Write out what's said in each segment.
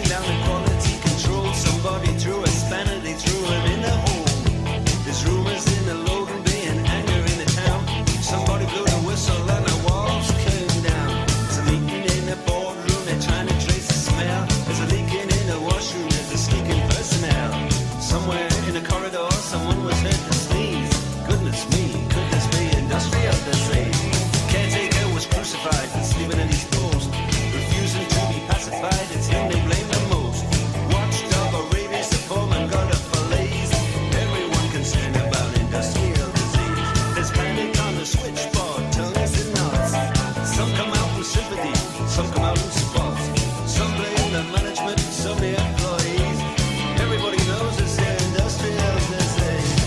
down the quality control. Somebody threw a spanner, they threw him in the hole. There's rumors in the Logan Bay and anger in the town. Somebody blew the whistle and the walls came down. There's a meeting in the boardroom, they're trying to trace the smell. There's a leaking in the washroom, there's a sneaking personnel. Somewhere in the corridor, someone was heard to sneeze. Goodness me, could this be industrial disease? Caretaker was crucified and sleeping in his post, refusing to be pacified. It's him they blame the most. Watchdog or rabies, the foreman got a fillets. Everyone concerned about industrial disease. There's panic on the switchboard, tongues and knots. Some come out with sympathy, some come out with support. Some blame the management, some the employees. Everybody knows it's their industrial disease.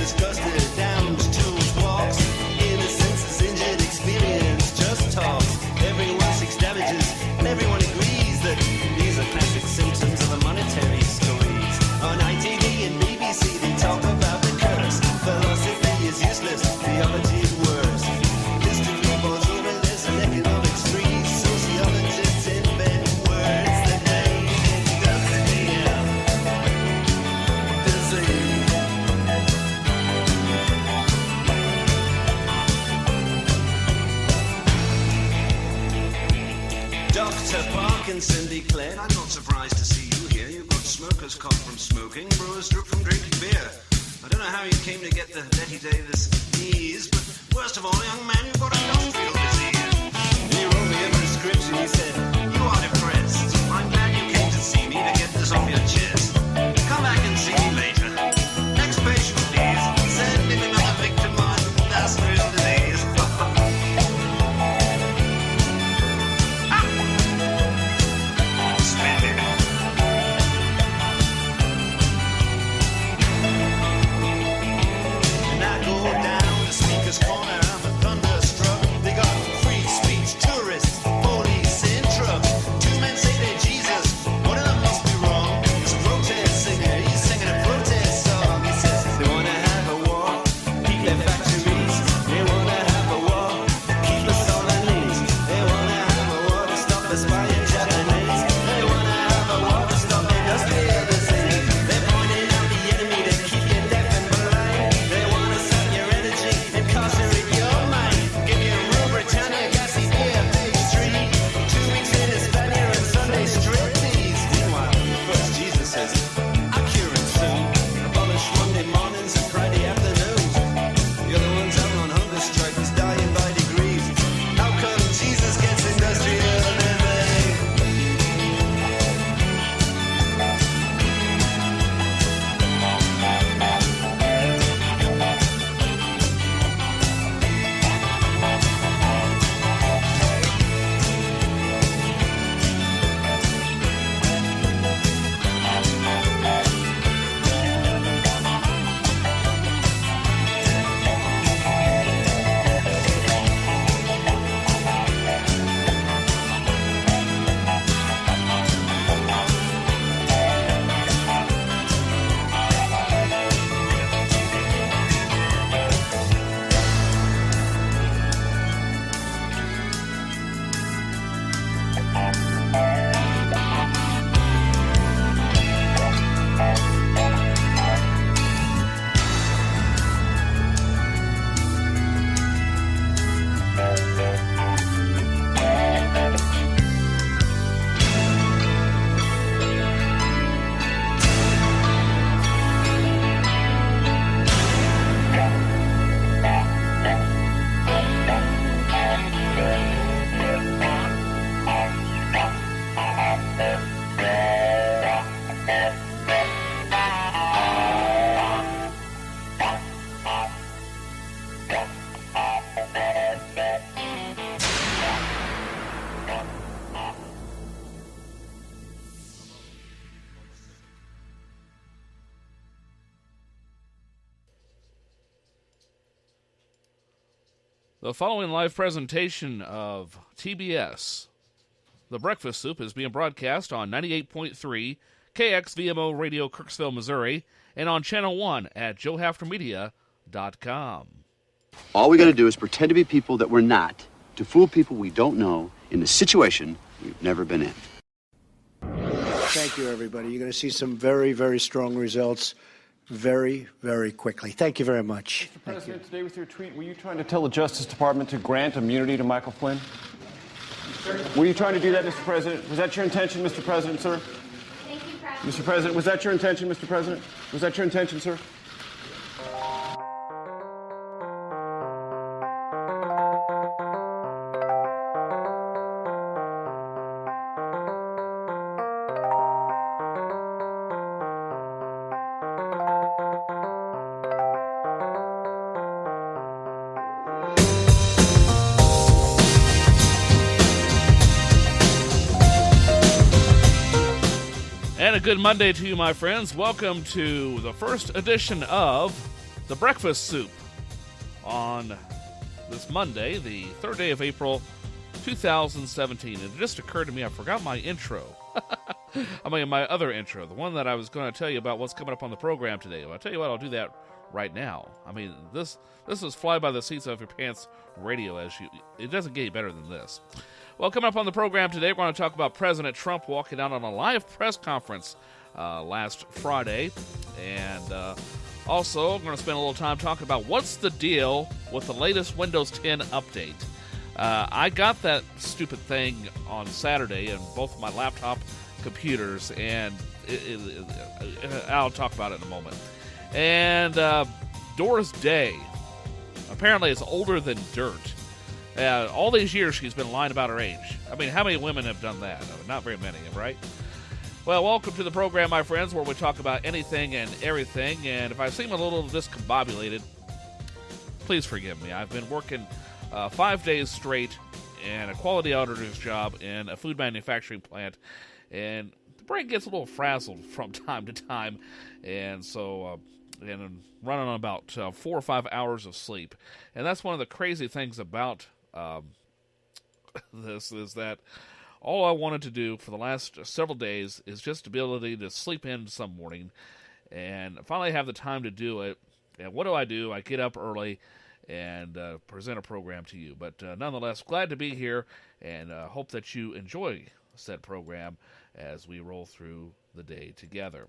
Disgusted, downs, tools, walks. Innocence is injured, experience just talks. Everyone seeks damages, and everyone agrees that these are classic symptoms of a monetary squeeze. On ITV and BBC they talk about the curse. Philosophy is useless, theology is worse. History falls over, there's an economic freeze. Sociologists invent words that ain't industrial disease. Dr. Parkinson declared, I'm not surprised to see you here. You've got smoker's cough from smoking, brewer's drip from drinking beer. I don't know how you came to get the Betty Davis knees, but worst of all, young man, you've got industrial disease. He wrote me a prescription, he said, you are depressed. I'm glad you came to see me to get this off your chest. Come back and see me later. Next patient, please. Send him another victim of industrial disease. Corner, I'm a thunderstruck. They got free speech, tourists, police in trucks. Two men say they're Jesus, one of them must be wrong. There's a protest singer, he's singing a protest song. He says they wanna have a war, keep their factories. They wanna have a war, keep us all unease. They wanna have a war to stop us buying Japanese. They wanna have a war to stop industrial disease. They're pointing out the enemy to keep you deaf and blind. They wanna suck your energy and incarcerate your mind. Give you real Britannia, gassy beer, pastry. 2 weeks in Hispania and Sunday striptease. Meanwhile, first Jesus says, I'll cure it soon. Abolish Monday mornings and Friday afternoons. The other ones out on hunger strike, he's dying by degrees. How come Jesus gets industrial disease? The following live presentation of TBS, The Breakfast Soup, is being broadcast on 98.3 KXVMO Radio, Kirksville, Missouri, and on Channel 1 at joehaftermedia.com. All we got to do is pretend to be people that we're not, to fool people we don't know in a situation we've never been in. Thank you, everybody. You're going to see some very, very strong results very, very quickly. Thank you very much. Mr. President, today with your tweet, were you trying to tell the Justice Department to grant immunity to Michael Flynn? Were you trying to do that, Mr. President? Was that your intention, Mr. President, sir? Thank you, President. Mr. President, was that your intention, Mr. President? Was that your intention, sir? And a good Monday to you, my friends. Welcome to the first edition of The Breakfast Soup on this Monday, the 3rd day of April, 2017. It just occurred to me I forgot my intro. I mean, my other intro, the one that I was going to tell you about what's coming up on the program today. Well, I'll tell you what, I'll do that right now. I mean, this is fly by the seats of your pants radio. It doesn't get any better than this. Well, coming up on the program today, we're going to talk about President Trump walking out on a live press conference last Friday. And also, we're going to spend a little time talking about what's the deal with the latest Windows 10 update. I got that stupid thing on Saturday in both of my laptop computers, and I'll talk about it in a moment. And Doris Day, apparently is older than dirt. All these years she's been lying about her age. I mean, how many women have done that? Not very many, right? Well, welcome to the program, my friends, where we talk about anything and everything. And if I seem a little discombobulated, please forgive me. I've been working 5 days straight in a quality auditor's job in a food manufacturing plant. And the brain gets a little frazzled from time to time. And so... and I'm running on about 4 or 5 hours of sleep. And that's one of the crazy things about this is that all I wanted to do for the last several days is just the ability to sleep in some morning and finally have the time to do it. And what do? I get up early and present a program to you. But nonetheless, glad to be here and hope that you enjoy said program as we roll through the day together.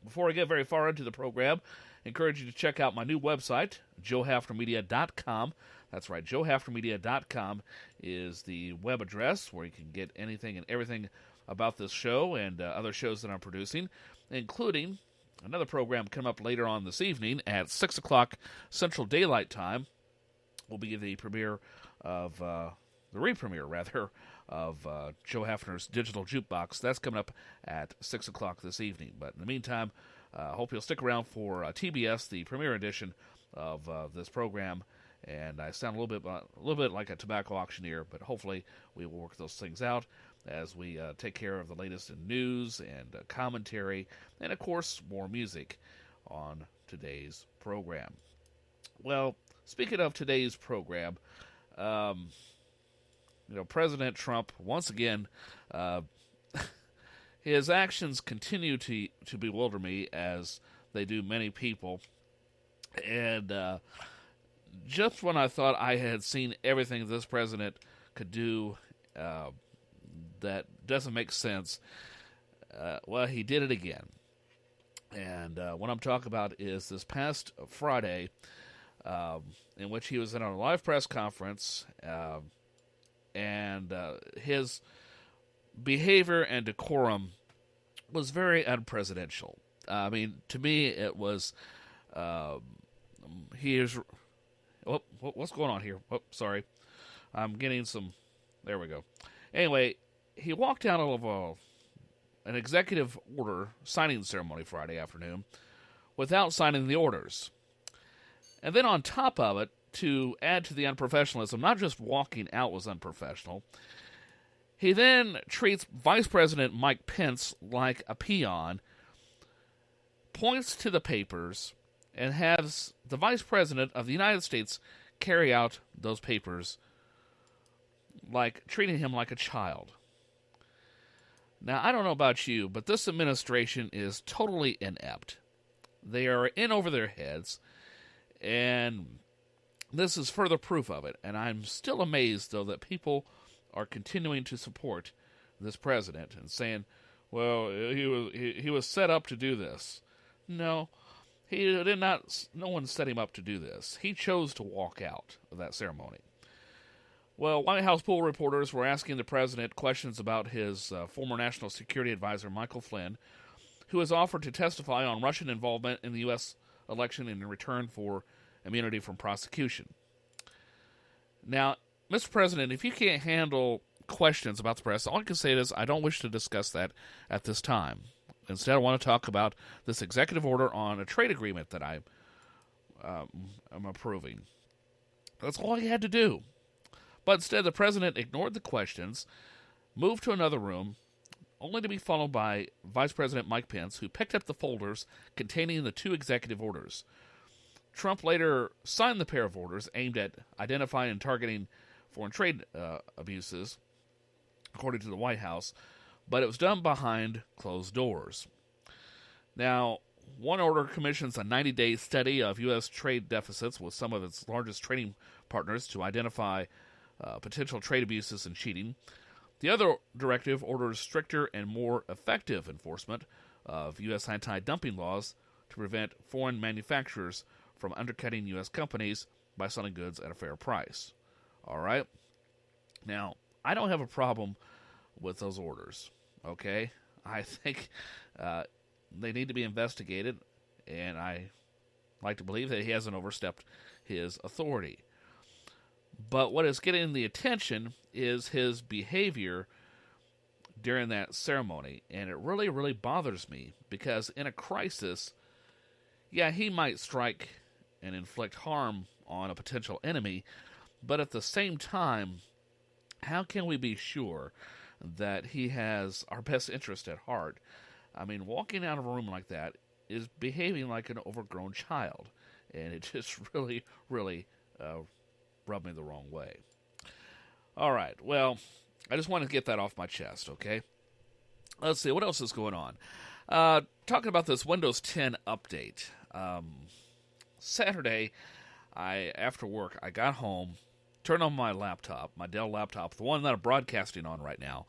Before I get very far into the program, I encourage you to check out my new website, joehaftermedia.com. That's right, joehaftermedia.com is the web address where you can get anything and everything about this show and other shows that I'm producing, including another program coming up later on this evening at 6 o'clock Central Daylight Time. Will be the premiere of, the re-premiere, rather, of Joe Hafner's Digital Jukebox. That's coming up at 6 o'clock this evening. But in the meantime, I hope you'll stick around for TBS, the premiere edition of this program. And I sound a little bit like a tobacco auctioneer, but hopefully we will work those things out as we take care of the latest in news and commentary, and of course more music on today's program. Well, speaking of today's program, President Trump, once again, his actions continue to bewilder me, as they do many people. And just when I thought I had seen everything this president could do that doesn't make sense, well, he did it again. And what I'm talking about is this past Friday, in which he was in a live press conference, and his behavior and decorum was very unpresidential. I mean, to me, it was, what's going on here? Oh, sorry. I'm getting some, there we go. Anyway, he walked out of an executive order signing ceremony Friday afternoon without signing the orders. And then on top of it, to add to the unprofessionalism, not just walking out was unprofessional, he then treats Vice President Mike Pence like a peon, points to the papers, and has the Vice President of the United States carry out those papers, like treating him like a child. Now, I don't know about you, but this administration is totally inept. They are in over their heads, and this is further proof of it. And I'm still amazed, though, that people are continuing to support this president and saying, well, he was set up to do this. No, he did not. No one set him up to do this. He chose to walk out of that ceremony. Well, White House poll reporters were asking the president questions about his former national security advisor, Michael Flynn, who has offered to testify on Russian involvement in the U.S. election in return for immunity from prosecution. Now, Mr. President, if you can't handle questions about the press, all I can say is I don't wish to discuss that at this time. Instead, I want to talk about this executive order on a trade agreement that I'm approving. That's all he had to do. But instead, the president ignored the questions, moved to another room, only to be followed by Vice President Mike Pence, who picked up the folders containing the two executive orders. Trump later signed the pair of orders aimed at identifying and targeting foreign trade abuses, according to the White House, but it was done behind closed doors. Now, one order commissions a 90-day study of U.S. trade deficits with some of its largest trading partners to identify potential trade abuses and cheating. The other directive orders stricter and more effective enforcement of U.S. anti-dumping laws to prevent foreign manufacturers from undercutting U.S. companies by selling goods at a fair price. All right? Now, I don't have a problem with those orders, okay? I think they need to be investigated, and I like to believe that he hasn't overstepped his authority. But what is getting the attention is his behavior during that ceremony, and it really, really bothers me because in a crisis, yeah, he might strike and inflict harm on a potential enemy, but at the same time, how can we be sure that he has our best interest at heart? I mean, walking out of a room like that is behaving like an overgrown child, and it just really, really rubbed me the wrong way. All right, well, I just wanted to get that off my chest, okay? Let's see, what else is going on? Talking about this Windows 10 update. Saturday, after work, I got home, turned on my laptop, my Dell laptop, the one that I'm broadcasting on right now,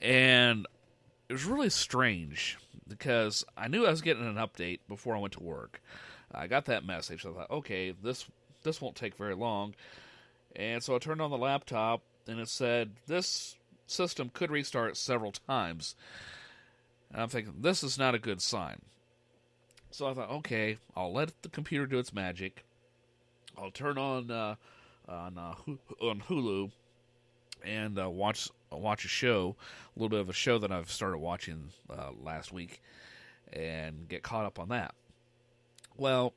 and it was really strange because I knew I was getting an update before I went to work. I got that message. I thought, okay, this won't take very long. And so I turned on the laptop, and it said, this system could restart several times. And I'm thinking, this is not a good sign. So I thought, okay, I'll let the computer do its magic. I'll turn on Hulu and watch a show, a little bit of a show that I've started watching last week, and get caught up on that. Well,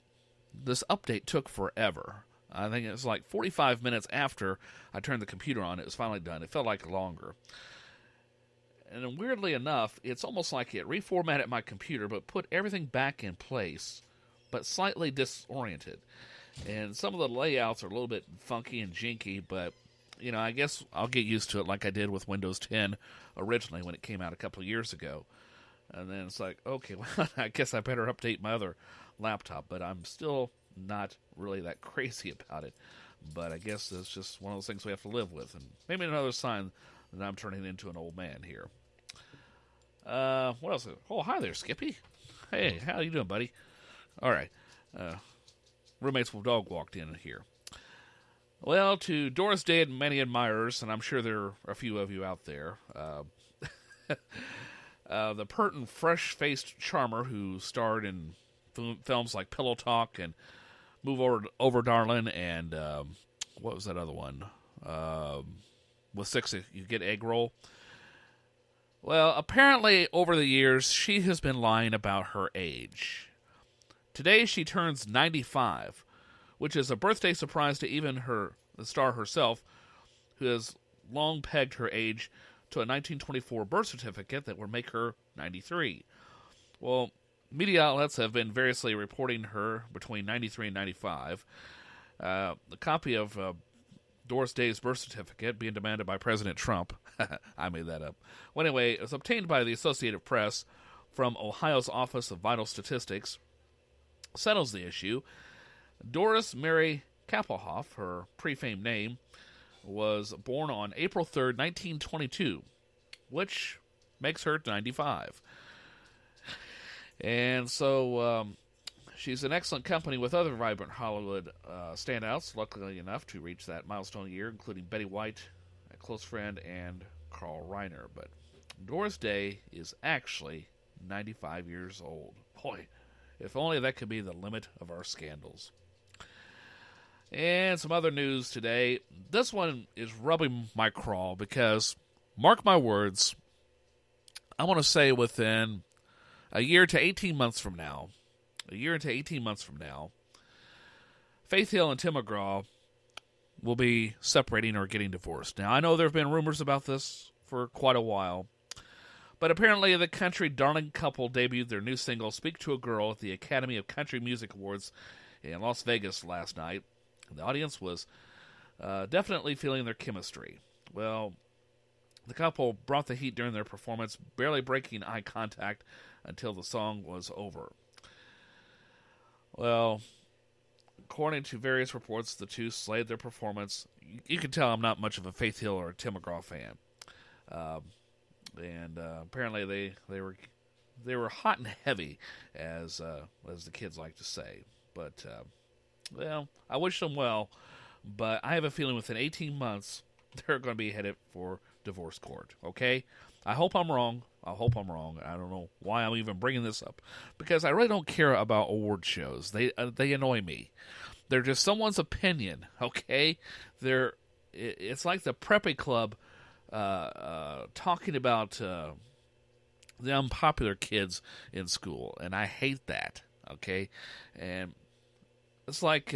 this update took forever. I think it was like 45 minutes after I turned the computer on, it was finally done. It felt like longer. And then weirdly enough, it's almost like it reformatted my computer, but put everything back in place, but slightly disoriented. And some of the layouts are a little bit funky and jinky, but, you know, I guess I'll get used to it like I did with Windows 10 originally when it came out a couple of years ago. And then it's like, okay, well, I guess I better update my other laptop, but I'm still not really that crazy about it. But I guess it's just one of those things we have to live with, and maybe another sign that I'm turning into an old man here. What else? Oh, hi there, Skippy. Hey, how you doing, buddy? All right. Roommate's dog walked in here. Well, to Doris Day and many admirers, and I'm sure there are a few of you out there, the pert and fresh-faced charmer who starred in films like Pillow Talk and Move Over Darlin', and what was that other one? With 6, you get egg roll. Well, apparently over the years, she has been lying about her age. Today she turns 95, which is a birthday surprise to even the star herself, who has long pegged her age to a 1924 birth certificate that would make her 93. Well, media outlets have been variously reporting her between 93 and 95. The copy of Doris Day's birth certificate being demanded by President Trump. I made that up. Well, anyway, it was obtained by the Associated Press from Ohio's Office of Vital Statistics. Settles the issue. Doris Mary Kappelhoff, her pre-fame name, was born on April 3rd, 1922, which makes her 95. And so she's an excellent company with other vibrant Hollywood standouts, luckily enough to reach that milestone year, including Betty White, a close friend, and Carl Reiner. But Doris Day is actually 95 years old. Boy, if only that could be the limit of our scandals. And some other news today. This one is rubbing my craw because, mark my words, I want to say within a year to 18 months from now, Faith Hill and Tim McGraw will be separating or getting divorced. Now, I know there have been rumors about this for quite a while, but apparently the country darling couple debuted their new single, Speak to a Girl, at the Academy of Country Music Awards in Las Vegas last night. The audience was definitely feeling their chemistry. Well, the couple brought the heat during their performance, barely breaking eye contact until the song was over. Well, according to various reports, the two slayed their performance. You can tell I'm not much of a Faith Hill or a Tim McGraw fan. And apparently they were hot and heavy, as the kids like to say. But well, I wish them well, but I have a feeling within 18 months they're going to be headed for divorce court. Okay, I hope I'm wrong. I don't know why I'm even bringing this up, because I really don't care about award shows. They annoy me. They're just someone's opinion. Okay, it's like the Preppy Club talking about the unpopular kids in school, and I hate that. Okay, and it's like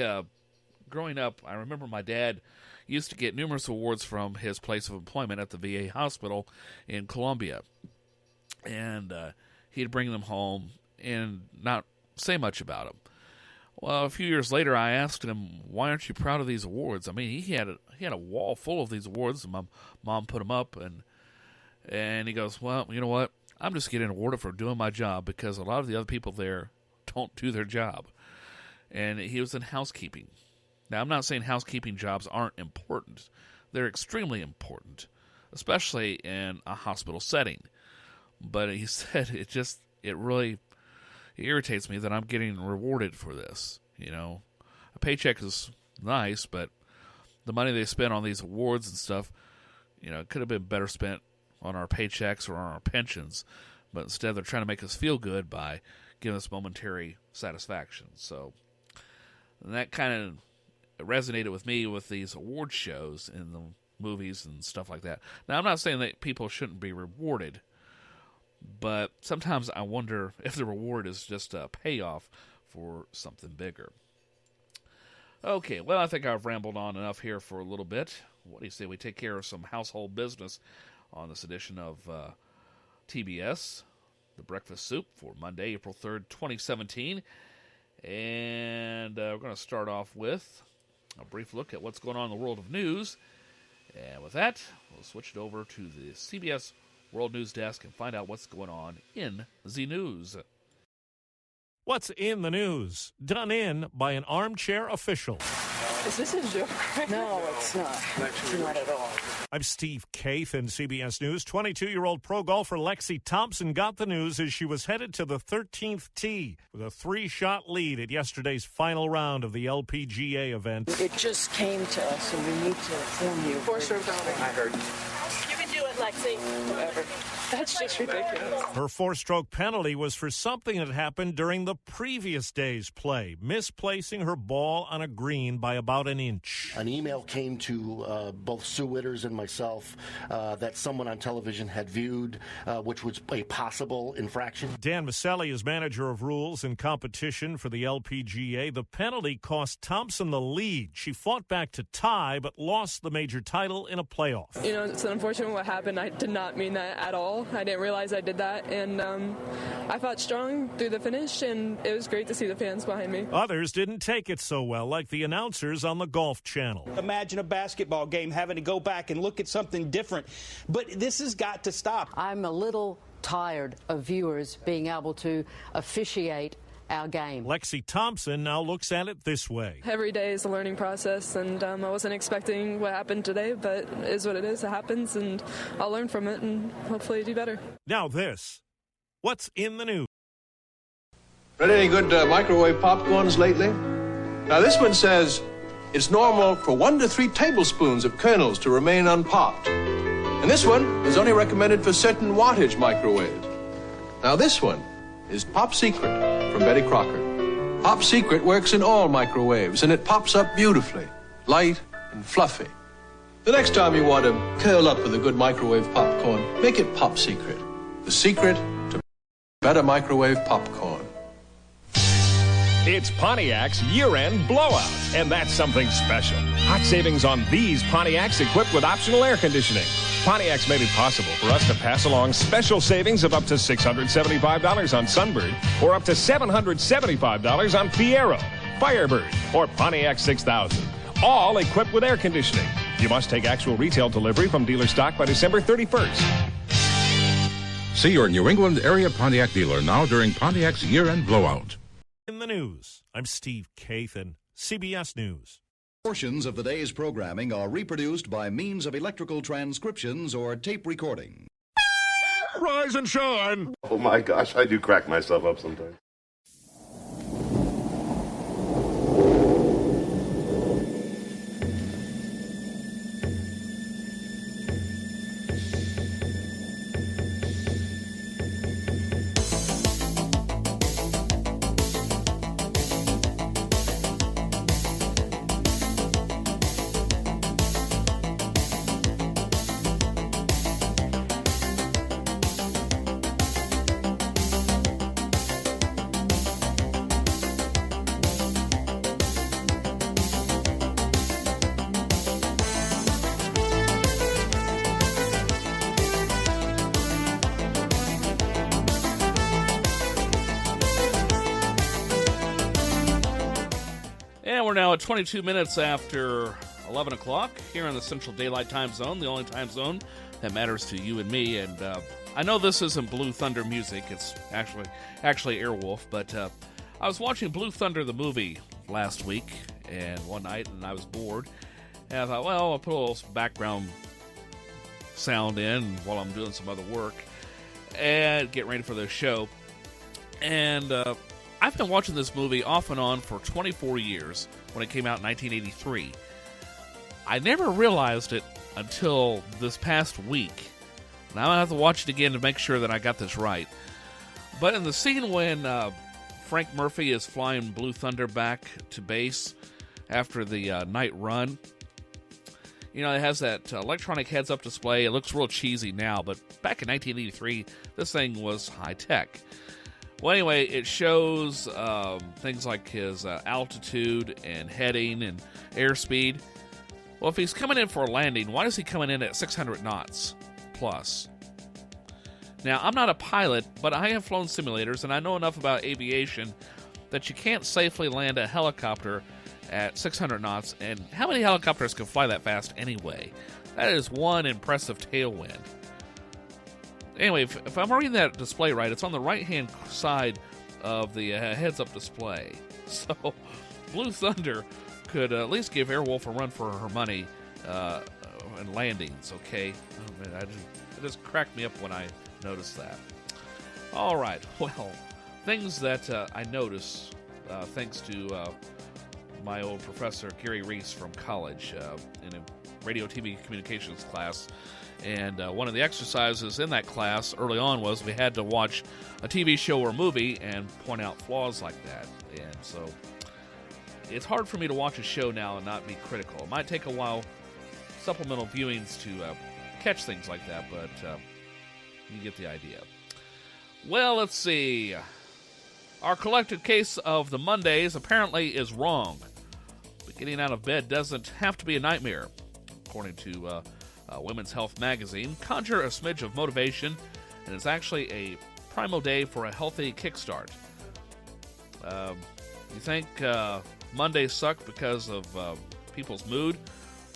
growing up, I remember my dad used to get numerous awards from his place of employment at the VA hospital in Columbia. And he'd bring them home and not say much about them. Well, a few years later, I asked him, why aren't you proud of these awards? I mean, he had a wall full of these awards. My mom put them up, and he goes, well, you know what? I'm just getting awarded for doing my job because a lot of the other people there don't do their job. And he was in housekeeping. Now, I'm not saying housekeeping jobs aren't important. They're extremely important, especially in a hospital setting. But he said it really irritates me that I'm getting rewarded for this. You know, a paycheck is nice, but the money they spend on these awards and stuff, you know, it could have been better spent on our paychecks or on our pensions. But instead, they're trying to make us feel good by giving us momentary satisfaction. So that kind of resonated with me with these award shows in the movies and stuff like that. Now, I'm not saying that people shouldn't be rewarded, but sometimes I wonder if the reward is just a payoff for something bigger. Okay, well, I think I've rambled on enough here for a little bit. What do you say we take care of some household business on this edition of TBS, The Breakfast Soup, for Monday, April 3rd, 2017. And we're going to start off with a brief look at what's going on in the world of news. And with that, we'll switch it over to the CBS World News Desk and find out what's going on in the news. What's in the news? Done in by an armchair official. Is this a joke? No, it's not. It's not at all. I'm Steve Kaith in CBS News. 22-year-old pro golfer Lexi Thompson got the news as she was headed to the 13th tee with a 3-shot lead at yesterday's final round of the LPGA event. It just came to us, and we need to inform you. 4-stroke penalty. I heard. You can do it, Lexi. Whatever. That's just ridiculous. Her 4-stroke penalty was for something that happened during the previous day's play, misplacing her ball on a green by about an inch. An email came to both Sue Witters and myself that someone on television had viewed, which was a possible infraction. Dan Maselli is manager of rules and competition for the LPGA. The penalty cost Thompson the lead. She fought back to tie, but lost the major title in a playoff. You know, it's unfortunate what happened. I did not mean that at all. well. I didn't realize I did that, and I fought strong through the finish, and it was great to see the fans behind me. Others didn't take it so well, like the announcers on the Golf Channel. Imagine a basketball game having to go back and look at something different, but this has got to stop. I'm a little tired of viewers being able to officiate our game. Lexi Thompson now looks at it this way. Every day is a learning process, and I wasn't expecting what happened today, but it is what it is. It happens, and I'll learn from it and hopefully do better. Now this. What's in the news? Read any good microwave popcorns lately? Now this one says it's normal for 1 to 3 tablespoons of kernels to remain unpopped. And this one is only recommended for certain wattage microwaves. Now this one is Pop Secret from Betty Crocker. Pop Secret works in all microwaves, and it pops up beautifully, light and fluffy. The next time you want to curl up with a good microwave popcorn, make it Pop Secret. The secret to better microwave popcorn. It's Pontiac's year-end blowout, and that's something special. Hot savings on these Pontiacs equipped with optional air conditioning. Pontiac's made it possible for us to pass along special savings of up to $675 on Sunbird or up to $775 on Fiero, Firebird, or Pontiac 6000. All equipped with air conditioning. You must take actual retail delivery from dealer stock by December 31st. See your New England area Pontiac dealer now during Pontiac's year-end blowout. In the news, I'm Steve Kathan, CBS News. Portions of the day's programming are reproduced by means of electrical transcriptions or tape recording. Rise and shine! Oh my gosh, I do crack myself up sometimes. And we're now at 22 minutes after 11 o'clock here in the Central Daylight Time Zone, the only time zone that matters to you and me. And I know this isn't Blue Thunder music. It's actually Airwolf. But I was watching Blue Thunder, the movie, last week and one night, and I was bored. And I thought, well, I'll put a little background sound in while I'm doing some other work and get ready for the show. And I've been watching this movie off and on for 24 years when it came out in 1983. I never realized it until this past week. Now I'm going to have to watch it again to make sure that I got this right. But in the scene when Frank Murphy is flying Blue Thunder back to base after the night run, you know, it has that electronic heads-up display. It looks real cheesy now, but back in 1983, this thing was high-tech. Well, anyway, it shows things like his altitude and heading and airspeed. Well, if he's coming in for a landing, why is he coming in at 600 knots plus? Now, I'm not a pilot, but I have flown simulators, and I know enough about aviation that you can't safely land a helicopter at 600 knots. And how many helicopters can fly that fast anyway? That is one impressive tailwind. Anyway, if I'm reading that display right, it's on the right-hand side of the heads-up display. So, Blue Thunder could at least give Airwolf a run for her money in landings, okay? Oh, man, it just cracked me up when I noticed that. All right, well, things that I noticed thanks to my old professor, Gary Reese from college, in a radio, TV, communications class. And one of the exercises in that class early on was we had to watch a TV show or movie and point out flaws like that. And so it's hard for me to watch a show now and not be critical. It might take a while, supplemental viewings, to catch things like that, but you get the idea. Well, let's see. Our collective case of the Mondays apparently is wrong. But getting out of bed doesn't have to be a nightmare. According to Women's Health magazine, conjure a smidge of motivation and it's actually a primo day for a healthy kickstart. You think Mondays suck because of people's mood?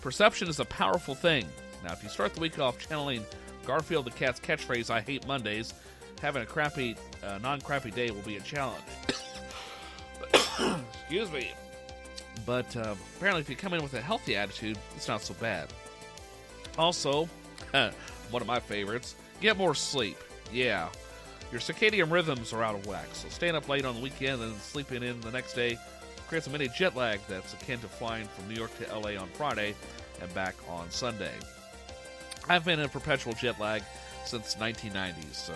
Perception is a powerful thing. Now, if you start the week off channeling Garfield the Cat's catchphrase, "I hate Mondays," having a crappy, non-crappy day will be a challenge. Excuse me. But apparently if you come in with a healthy attitude, it's not so bad. Also, one of my favorites, get more sleep. Yeah, your circadian rhythms are out of whack, so staying up late on the weekend and sleeping in the next day creates a mini jet lag that's akin to flying from New York to LA on Friday and back on Sunday. I've been in perpetual jet lag since 1990s, so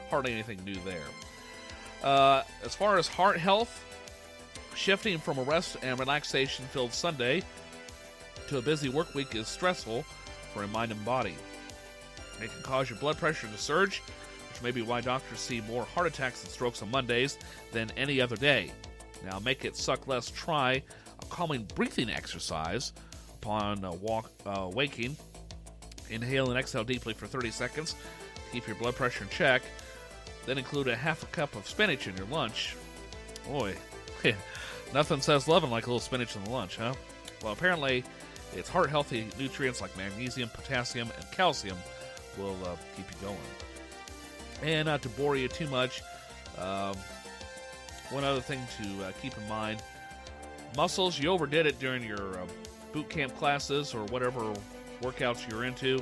hardly anything new there. As far as heart health, shifting from a rest and relaxation-filled Sunday to a busy work week is stressful for your mind and body. It can cause your blood pressure to surge, which may be why doctors see more heart attacks and strokes on Mondays than any other day. Now, make it suck less. Try a calming breathing exercise upon waking. Inhale and exhale deeply for 30 seconds to keep your blood pressure in check. Then include a half a cup of spinach in your lunch. Boy, nothing says loving like a little spinach in the lunch, huh? Well, apparently, it's heart-healthy nutrients like magnesium, potassium, and calcium will keep you going. And not to bore you too much, one other thing to keep in mind, muscles, you overdid it during your boot camp classes or whatever workouts you're into.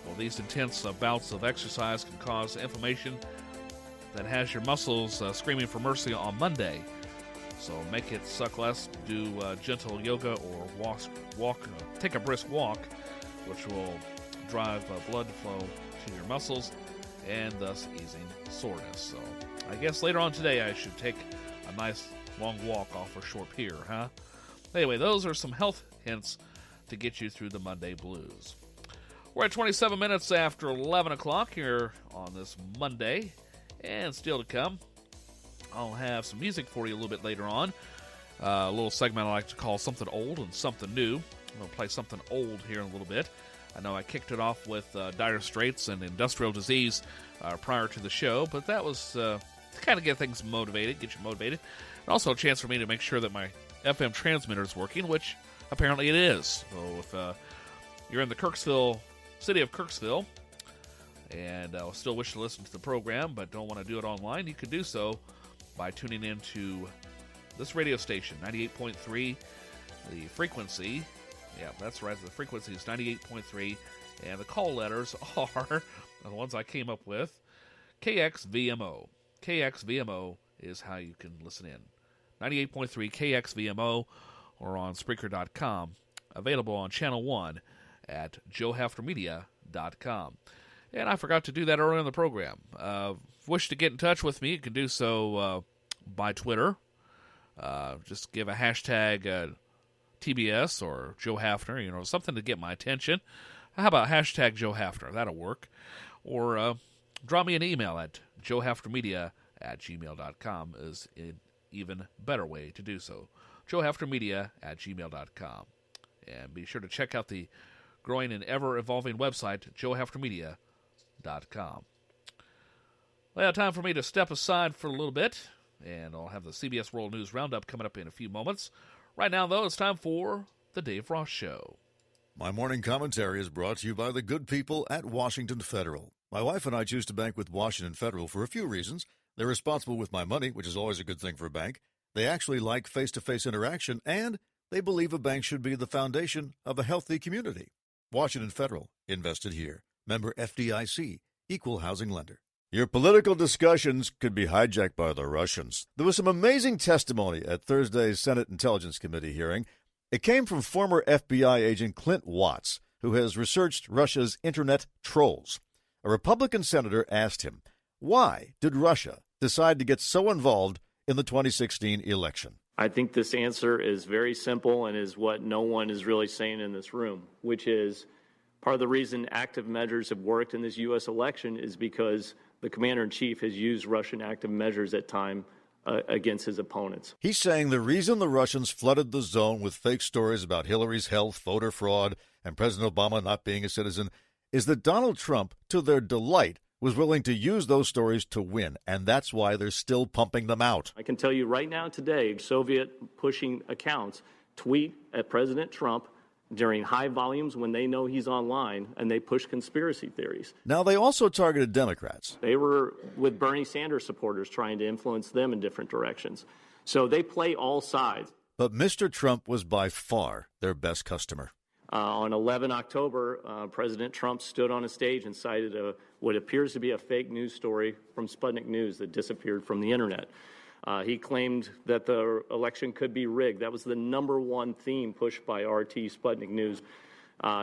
Well, these intense bouts of exercise can cause inflammation that has your muscles screaming for mercy on Monday. So make it suck less. Do gentle yoga or take a brisk walk, which will drive blood flow to your muscles and thus easing soreness. So I guess later on today I should take a nice long walk off a short pier, huh? Anyway, those are some health hints to get you through the Monday blues. We're at 27 minutes after 11 o'clock here on this Monday, and still to come, I'll have some music for you a little bit later on. A little segment I like to call Something Old and Something New. I'm going to play something old here in a little bit. I know I kicked it off with Dire Straits and Industrial Disease prior to the show, but that was to kind of get things motivated, get you motivated. And also a chance for me to make sure that my FM transmitter is working, which apparently it is. So if you're in the city of Kirksville, and still wish to listen to the program but don't want to do it online, you can do so by tuning in to this radio station, 98.3, the frequency. Yeah, that's right, the frequency is 98.3, and the call letters are the ones I came up with, KXVMO. KXVMO is how you can listen in. 98.3 KXVMO or on Spreaker.com. Available on Channel 1 at joehaftermedia.com. And I forgot to do that earlier in the program. Wish to get in touch with me, you can do so by Twitter. Just give a hashtag TBS or Joe Hafner, something to get my attention. How about hashtag Joe Hafner? That'll work. Or drop me an email at joehaftermedia@gmail.com is an even better way to do so. joehaftermedia@gmail.com. And be sure to check out the growing and ever-evolving website, joehaftermedia.com. Well, time for me to step aside for a little bit, and I'll have the CBS World News Roundup coming up in a few moments. Right now, though, it's time for the Dave Ross Show. My morning commentary is brought to you by the good people at Washington Federal. My wife and I choose to bank with Washington Federal for a few reasons. They're responsible with my money, which is always a good thing for a bank. They actually like face-to-face interaction, and they believe a bank should be the foundation of a healthy community. Washington Federal, invested here. Member FDIC, equal housing lender. Your political discussions could be hijacked by the Russians. There was some amazing testimony at Thursday's Senate Intelligence Committee hearing. It came from former FBI agent Clint Watts, who has researched Russia's internet trolls. A Republican senator asked him, why did Russia decide to get so involved in the 2016 election? I think this answer is very simple and is what no one is really saying in this room, which is part of the reason active measures have worked in this U.S. election is because the commander-in-chief has used Russian active measures at time against his opponents. He's saying the reason the Russians flooded the zone with fake stories about Hillary's health, voter fraud, and President Obama not being a citizen is that Donald Trump, to their delight, was willing to use those stories to win, and that's why they're still pumping them out. I can tell you right now today, Soviet pushing accounts tweet at President Trump during high volumes when they know he's online, and they push conspiracy theories. Now, they also targeted Democrats. They were with Bernie Sanders supporters trying to influence them in different directions. So they play all sides. But Mr. Trump was by far their best customer. On 11 October, President Trump stood on a stage and cited what appears to be a fake news story from Sputnik News that disappeared from the internet. He claimed that the election could be rigged. That was the number one theme pushed by RT Sputnik News.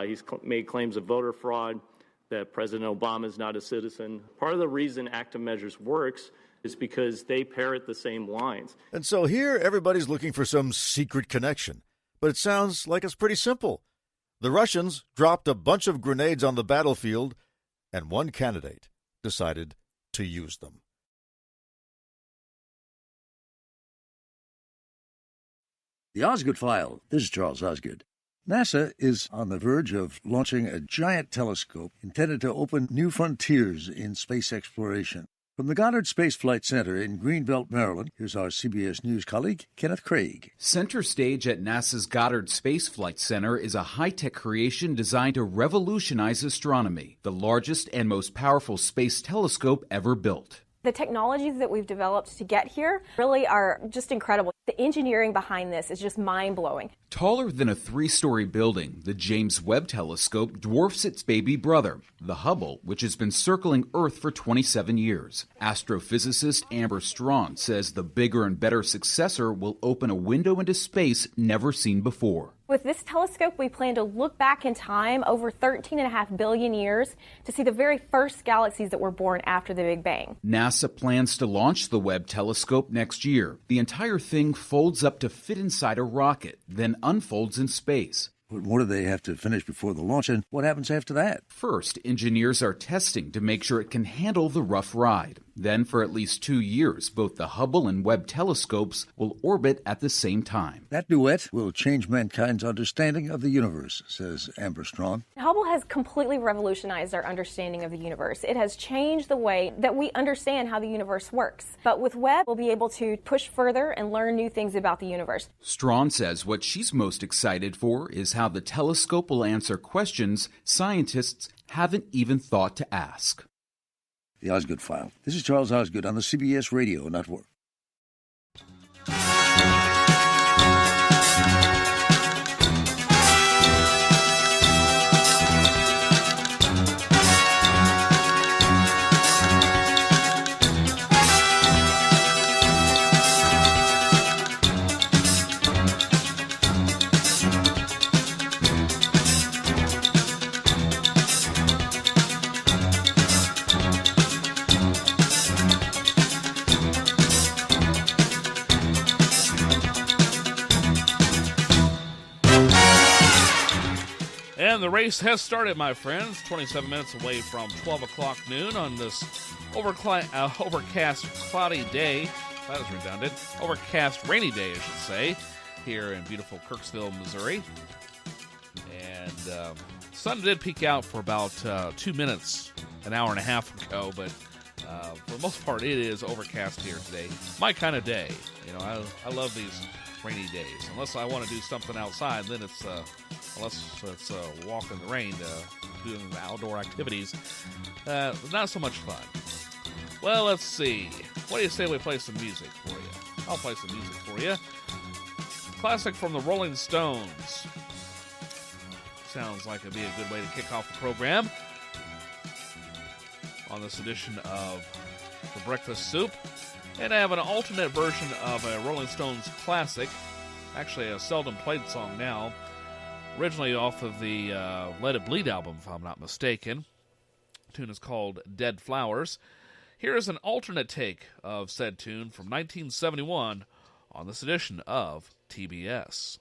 He's made claims of voter fraud, that President Obama is not a citizen. Part of the reason active measures works is because they parrot the same lines. And so here, everybody's looking for some secret connection. But it sounds like it's pretty simple. The Russians dropped a bunch of grenades on the battlefield, and one candidate decided to use them. The Osgood File. This is Charles Osgood. NASA is on the verge of launching a giant telescope intended to open new frontiers in space exploration. From the Goddard Space Flight Center in Greenbelt, Maryland, here's our CBS News colleague, Kenneth Craig. Center stage at NASA's Goddard Space Flight Center is a high-tech creation designed to revolutionize astronomy, the largest and most powerful space telescope ever built. The technologies that we've developed to get here really are just incredible. The engineering behind this is just mind-blowing. Taller than a 3-story building, the James Webb Telescope dwarfs its baby brother, the Hubble, which has been circling Earth for 27 years. Astrophysicist Amber Strawn says the bigger and better successor will open a window into space never seen before. With this telescope, we plan to look back in time over 13.5 billion years to see the very first galaxies that were born after the Big Bang. NASA plans to launch the Webb telescope next year. The entire thing folds up to fit inside a rocket, then unfolds in space. What do they have to finish before the launch, and what happens after that? First, engineers are testing to make sure it can handle the rough ride. Then, for at least 2 years, both the Hubble and Webb telescopes will orbit at the same time. That duet will change mankind's understanding of the universe, says Amber Strawn. Hubble has completely revolutionized our understanding of the universe. It has changed the way that we understand how the universe works. But with Webb, we'll be able to push further and learn new things about the universe. Strawn says what she's most excited for is how the telescope will answer questions scientists haven't even thought to ask. The Osgood File. This is Charles Osgood on the CBS Radio Network. And the race has started, my friends. 27 minutes away from 12 o'clock noon on this overcast, cloudy day. That is redundant. Overcast, rainy day, I should say, here in beautiful Kirksville, Missouri. And sun did peek out for about 2 minutes, an hour and a half ago, but for the most part, it is overcast here today. My kind of day. You know, I love these rainy days. Unless I want to do something outside, then it's unless it's a walk in the rain, doing the outdoor activities, not so much fun. Well, let's see. What do you say we play some music for you? I'll play some music for you. Classic from the Rolling Stones. Sounds like it'd be a good way to kick off the program on this edition of The Breakfast Soup. And I have an alternate version of a Rolling Stones classic, actually a seldom played song now, originally off of the Let It Bleed album, if I'm not mistaken. The tune is called Dead Flowers. Here is an alternate take of said tune from 1971 on this edition of TBS.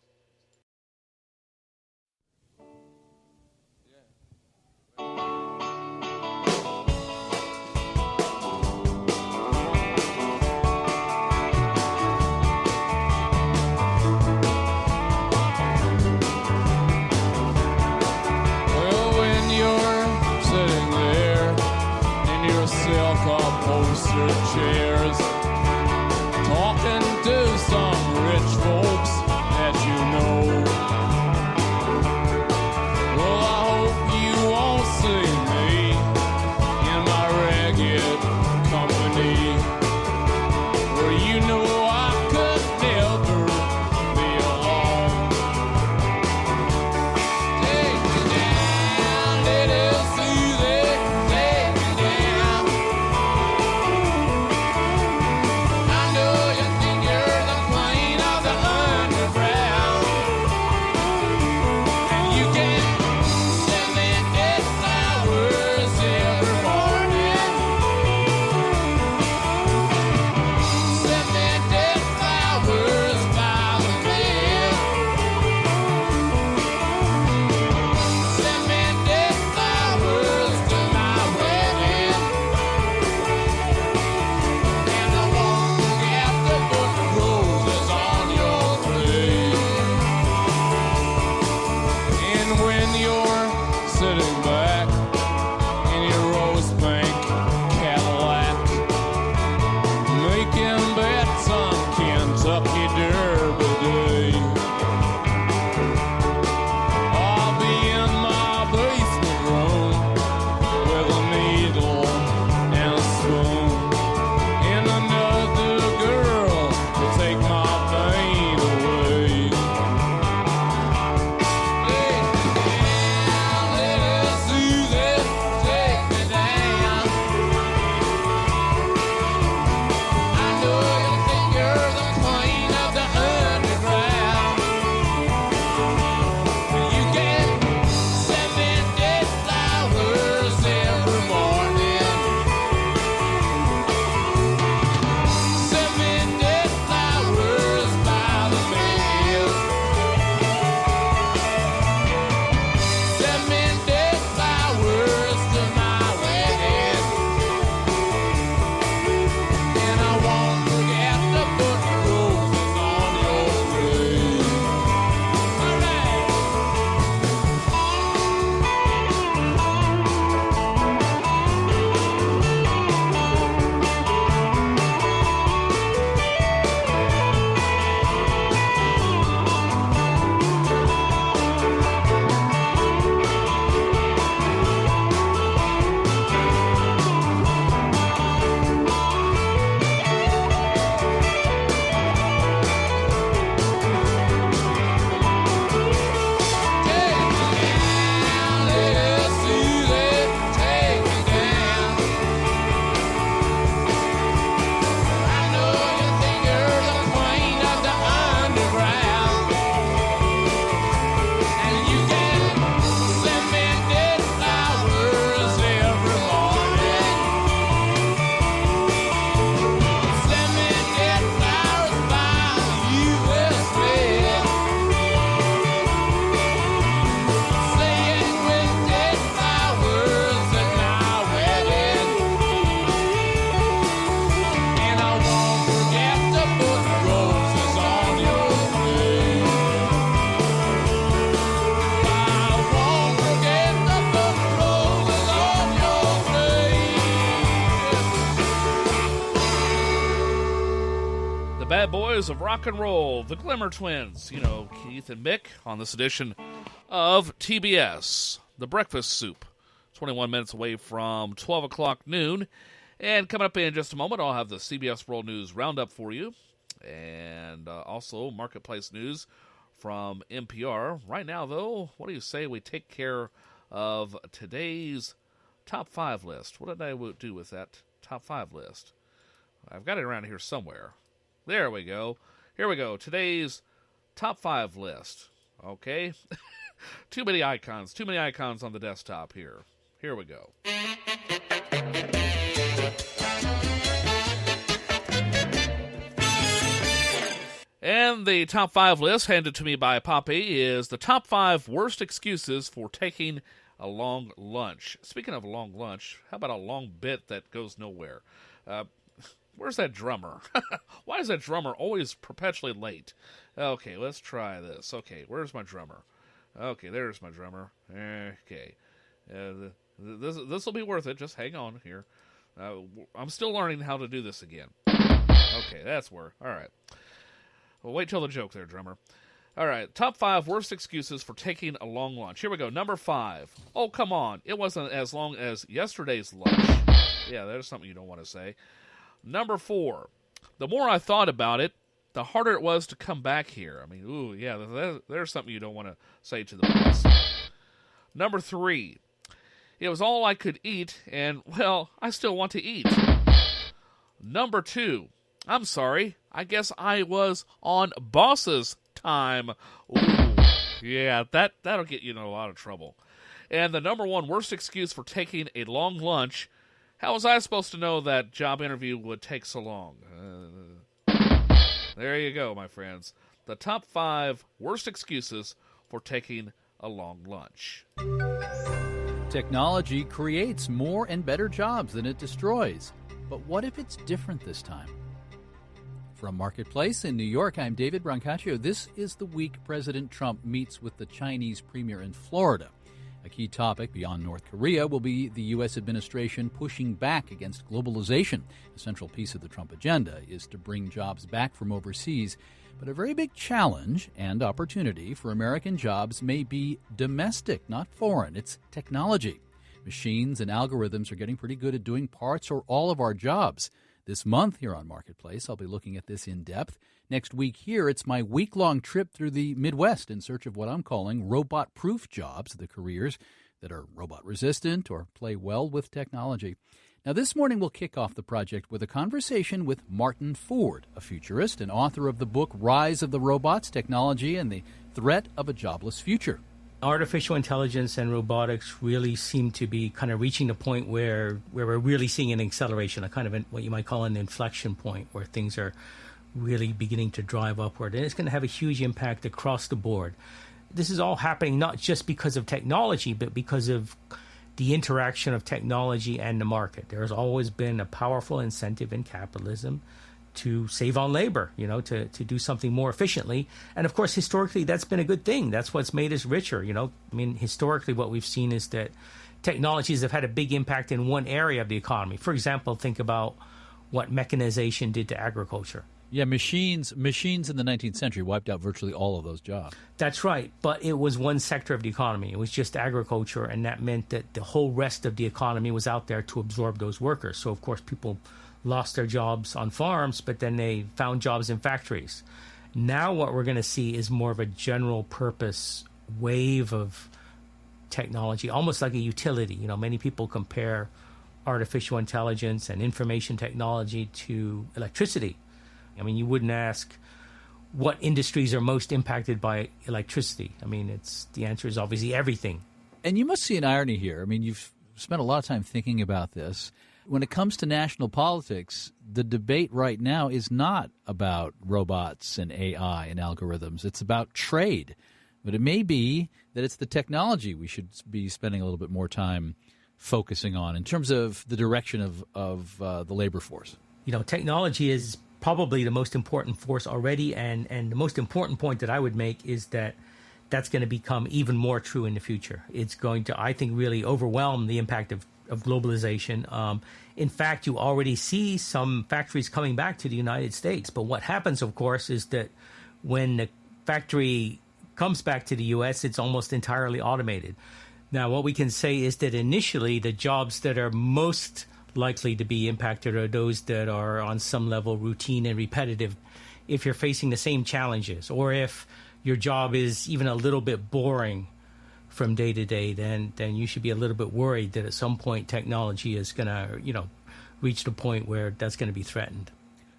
bad boys of rock and roll, the Glimmer Twins, you know, Keith and Mick, on this edition of TBS, The Breakfast Soup. 21 minutes away from 12 o'clock noon. And coming up in just a moment, I'll have the CBS World News Roundup for you. And also Marketplace News from NPR. Right now, though, what do you say we take care of today's top 5 list? What did I do with that top 5 list? I've got it around here somewhere. There we go. Here we go. Today's top 5 list. Okay. Too many icons on the desktop here. Here we go. And the top 5 list, handed to me by Poppy, is the top 5 worst excuses for taking a long lunch. Speaking of a long lunch, how about a long bit that goes nowhere? Where's that drummer? Why is that drummer always perpetually late? Okay, let's try this. Okay, where's my drummer? Okay, there's my drummer. Okay. This will be worth it. Just hang on here. I'm still learning how to do this again. Okay, that's where. All right. Well, wait till the joke there, drummer. All right, top 5 worst excuses for taking a long lunch. Here we go. Number 5. Oh, come on. It wasn't as long as yesterday's lunch. Yeah, there's something you don't want to say. Number 4. The more I thought about it, the harder it was to come back here. I mean, ooh, yeah, there's something you don't want to say to the boss. Number 3. It was all I could eat, and, well, I still want to eat. Number 2. I'm sorry. I guess I was on boss's time. Ooh, yeah, that'll get you in a lot of trouble. And the number 1 worst excuse for taking a long lunch, how was I supposed to know that job interview would take so long? There you go, my friends. The top 5 worst excuses for taking a long lunch. Technology creates more and better jobs than it destroys. But what if it's different this time? From Marketplace in New York, I'm David Brancaccio. This is the week President Trump meets with the Chinese premier in Florida. A key topic beyond North Korea will be the U.S. administration pushing back against globalization. A central piece of the Trump agenda is to bring jobs back from overseas. But a very big challenge and opportunity for American jobs may be domestic, not foreign. It's technology. Machines and algorithms are getting pretty good at doing parts or all of our jobs. This month here on Marketplace, I'll be looking at this in depth. Next week here, it's my week-long trip through the Midwest in search of what I'm calling robot-proof jobs, the careers that are robot-resistant or play well with technology. Now, this morning we'll kick off the project with a conversation with Martin Ford, a futurist and author of the book Rise of the Robots, Technology and the Threat of a Jobless Future. Artificial intelligence and robotics really seem to be kind of reaching a point where we're really seeing an acceleration, a kind of what you might call an inflection point, where things are really beginning to drive upward. And it's going to have a huge impact across the board. This is all happening not just because of technology, but because of the interaction of technology and the market. There has always been a powerful incentive in capitalism to save on labor, to do something more efficiently. And of course, historically, that's been a good thing. That's what's made us richer. Historically, what we've seen is that technologies have had a big impact in one area of the economy. For example, think about what mechanization did to agriculture. Yeah, machines in the 19th century wiped out virtually all of those jobs. That's right, but it was one sector of the economy. It was just agriculture, and that meant that the whole rest of the economy was out there to absorb those workers. So, of course, people lost their jobs on farms, but then they found jobs in factories. Now what we're going to see is more of a general purpose wave of technology, almost like a utility. Many people compare artificial intelligence and information technology to electricity. You wouldn't ask what industries are most impacted by electricity. The answer is obviously everything. And you must see an irony here. You've spent a lot of time thinking about this. When it comes to national politics, the debate right now is not about robots and AI and algorithms. It's about trade. But it may be that it's the technology we should be spending a little bit more time focusing on in terms of the direction of the labor force. Technology is probably the most important force already. And the most important point that I would make is that that's going to become even more true in the future. It's going to, I think, really overwhelm the impact of globalization. In fact, you already see some factories coming back to the United States. But what happens, of course, is that when the factory comes back to the U.S., it's almost entirely automated. Now, what we can say is that initially the jobs that are most likely to be impacted are those that are on some level routine and repetitive. If you're facing the same challenges, or if your job is even a little bit boring from day to day, then you should be a little bit worried that at some point technology is going to, reach the point where that's going to be threatened.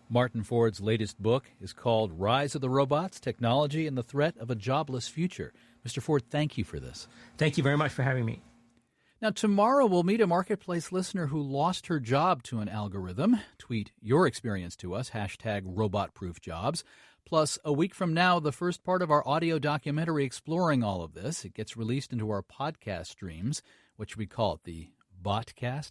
Martin Ford's latest book is called Rise of the Robots, Technology and the Threat of a Jobless Future. Mr. Ford, thank you for this. Thank you very much for having me. Now, tomorrow we'll meet a Marketplace listener who lost her job to an algorithm. Tweet your experience to us, #RobotProofJobs. Plus, a week from now, the first part of our audio documentary exploring all of this. It gets released into our podcast streams, which we call it the Botcast.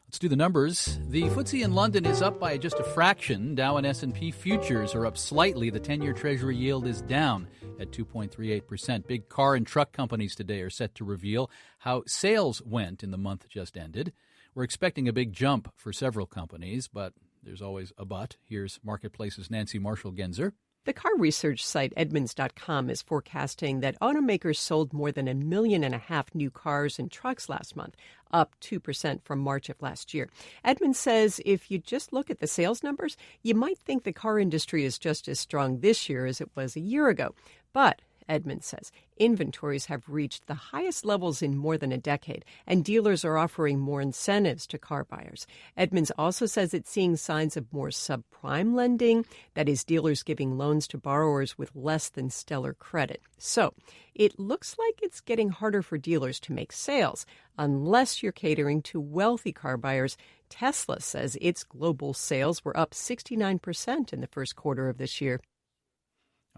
Let's do the numbers. The FTSE in London is up by just a fraction. Dow and S&P futures are up slightly. The 10-year Treasury yield is down at 2.38%. Big car and truck companies today are set to reveal how sales went in the month just ended. We're expecting a big jump for several companies, but there's always a but. Here's Marketplace's Nancy Marshall-Genzer. The car research site Edmunds.com is forecasting that automakers sold more than 1.5 million new cars and trucks last month, up 2% from March of last year. Edmunds says if you just look at the sales numbers, you might think the car industry is just as strong this year as it was a year ago. But Edmunds says inventories have reached the highest levels in more than a decade, and dealers are offering more incentives to car buyers. Edmunds also says it's seeing signs of more subprime lending, that is, dealers giving loans to borrowers with less than stellar credit. So it looks like it's getting harder for dealers to make sales, unless you're catering to wealthy car buyers. Tesla says its global sales were up 69% in the first quarter of this year.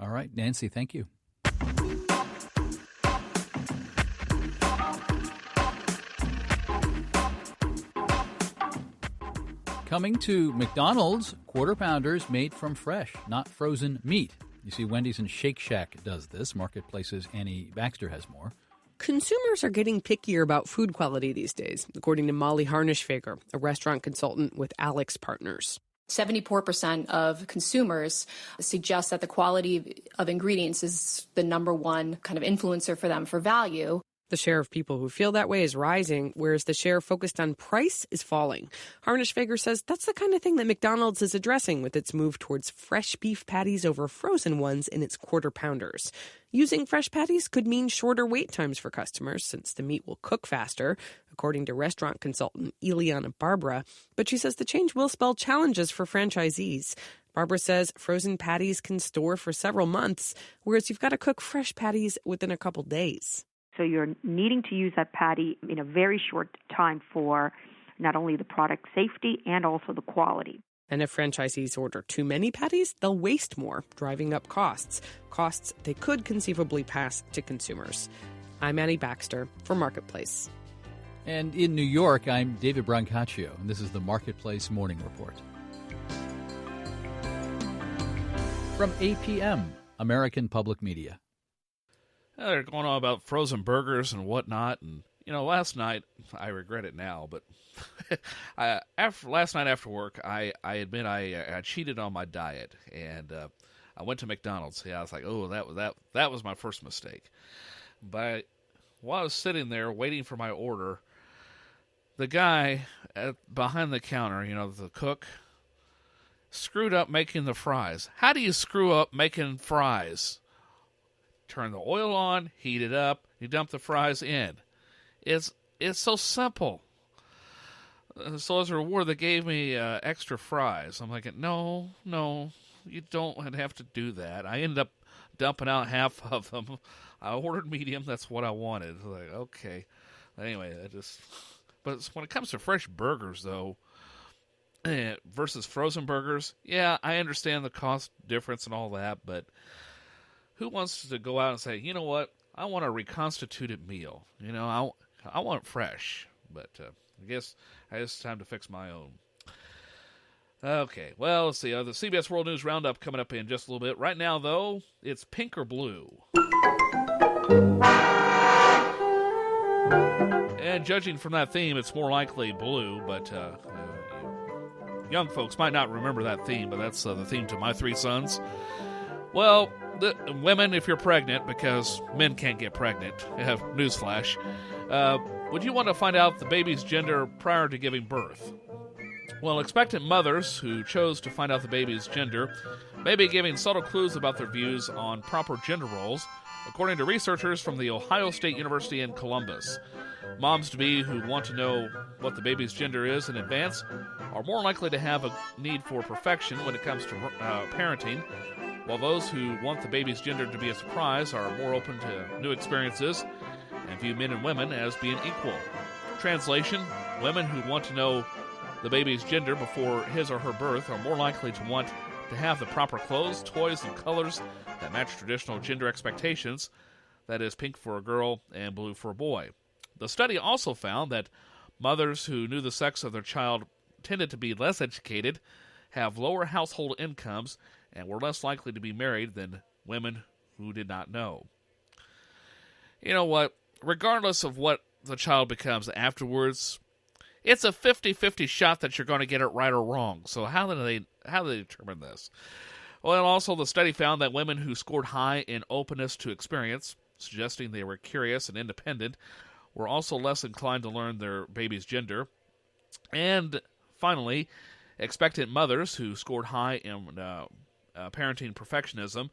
All right, Nancy, thank you. Coming to McDonald's, Quarter Pounders made from fresh, not frozen meat. You see, Wendy's and Shake Shack does this. Marketplace's Annie Baxter has more. Consumers are getting pickier about food quality these days, according to Molly Harnischfager, a restaurant consultant with Alex Partners. 74% of consumers suggest that the quality of ingredients is the number one kind of influencer for them for value. The share of people who feel that way is rising, whereas the share focused on price is falling. Harnischfager says that's the kind of thing that McDonald's is addressing with its move towards fresh beef patties over frozen ones in its Quarter Pounders. Using fresh patties could mean shorter wait times for customers, since the meat will cook faster, according to restaurant consultant Eliana Barbara. But she says the change will spell challenges for franchisees. Barbara says frozen patties can store for several months, whereas you've got to cook fresh patties within a couple days. So you're needing to use that patty in a very short time for not only the product safety and also the quality. And if franchisees order too many patties, they'll waste more, driving up costs they could conceivably pass to consumers. I'm Annie Baxter for Marketplace. And in New York, I'm David Brancaccio, and this is the Marketplace Morning Report. From APM, American Public Media. They're going on about frozen burgers and whatnot, and last night, I regret it now, but last night after work, I admit I cheated on my diet, and I went to McDonald's. Yeah, I was like, oh, that was my first mistake. But while I was sitting there waiting for my order, the guy behind the counter, the cook, screwed up making the fries. How do you screw up making fries? Turn the oil on, heat it up, you dump the fries in. It's so simple. So as a reward, they gave me extra fries. I'm like, no, you don't have to do that. I ended up dumping out half of them. I ordered medium. That's what I wanted. Like, okay. Anyway, but when it comes to fresh burgers, though, versus frozen burgers, yeah, I understand the cost difference and all that, but who wants to go out and say, you know what, I want a reconstituted meal. I want it fresh. But I guess it's time to fix my own. Okay, well, let's see. The CBS World News Roundup coming up in just a little bit. Right now, though, it's pink or blue. And judging from that theme, it's more likely blue, but young folks might not remember that theme, but that's the theme to My Three Sons. Well, women, if you're pregnant, because men can't get pregnant, newsflash, would you want to find out the baby's gender prior to giving birth? Well, expectant mothers who chose to find out the baby's gender may be giving subtle clues about their views on proper gender roles, according to researchers from The Ohio State University in Columbus. Moms-to-be who want to know what the baby's gender is in advance are more likely to have a need for perfection when it comes to parenting, while those who want the baby's gender to be a surprise are more open to new experiences and view men and women as being equal. Translation: women who want to know the baby's gender before his or her birth are more likely to want to have the proper clothes, toys, and colors that match traditional gender expectations, that is, pink for a girl and blue for a boy. The study also found that mothers who knew the sex of their child tended to be less educated, have lower household incomes, and were less likely to be married than women who did not know. You know what? Regardless of what the child becomes afterwards, it's a 50-50 shot that you're going to get it right or wrong. So how do they determine this? Well, also the study found that women who scored high in openness to experience, suggesting they were curious and independent, were also less inclined to learn their baby's gender. And finally, expectant mothers who scored high in parenting perfectionism,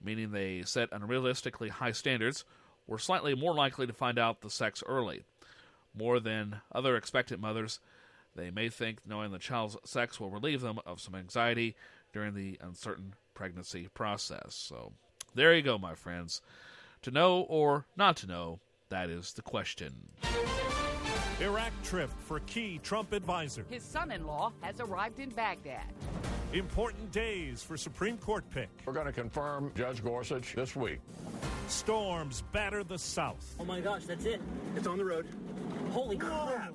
meaning they set unrealistically high standards, were slightly more likely to find out the sex early. More than other expectant mothers, they may think knowing the child's sex will relieve them of some anxiety during the uncertain pregnancy process. So there you go, my friends. To know or not to know, that is the question. Iraq trip for key Trump advisor. His son-in-law has arrived in Baghdad. Important days for Supreme Court pick. We're going to confirm Judge Gorsuch this week. Storms batter the South. Oh my gosh, that's it. It's on the road. Holy crap.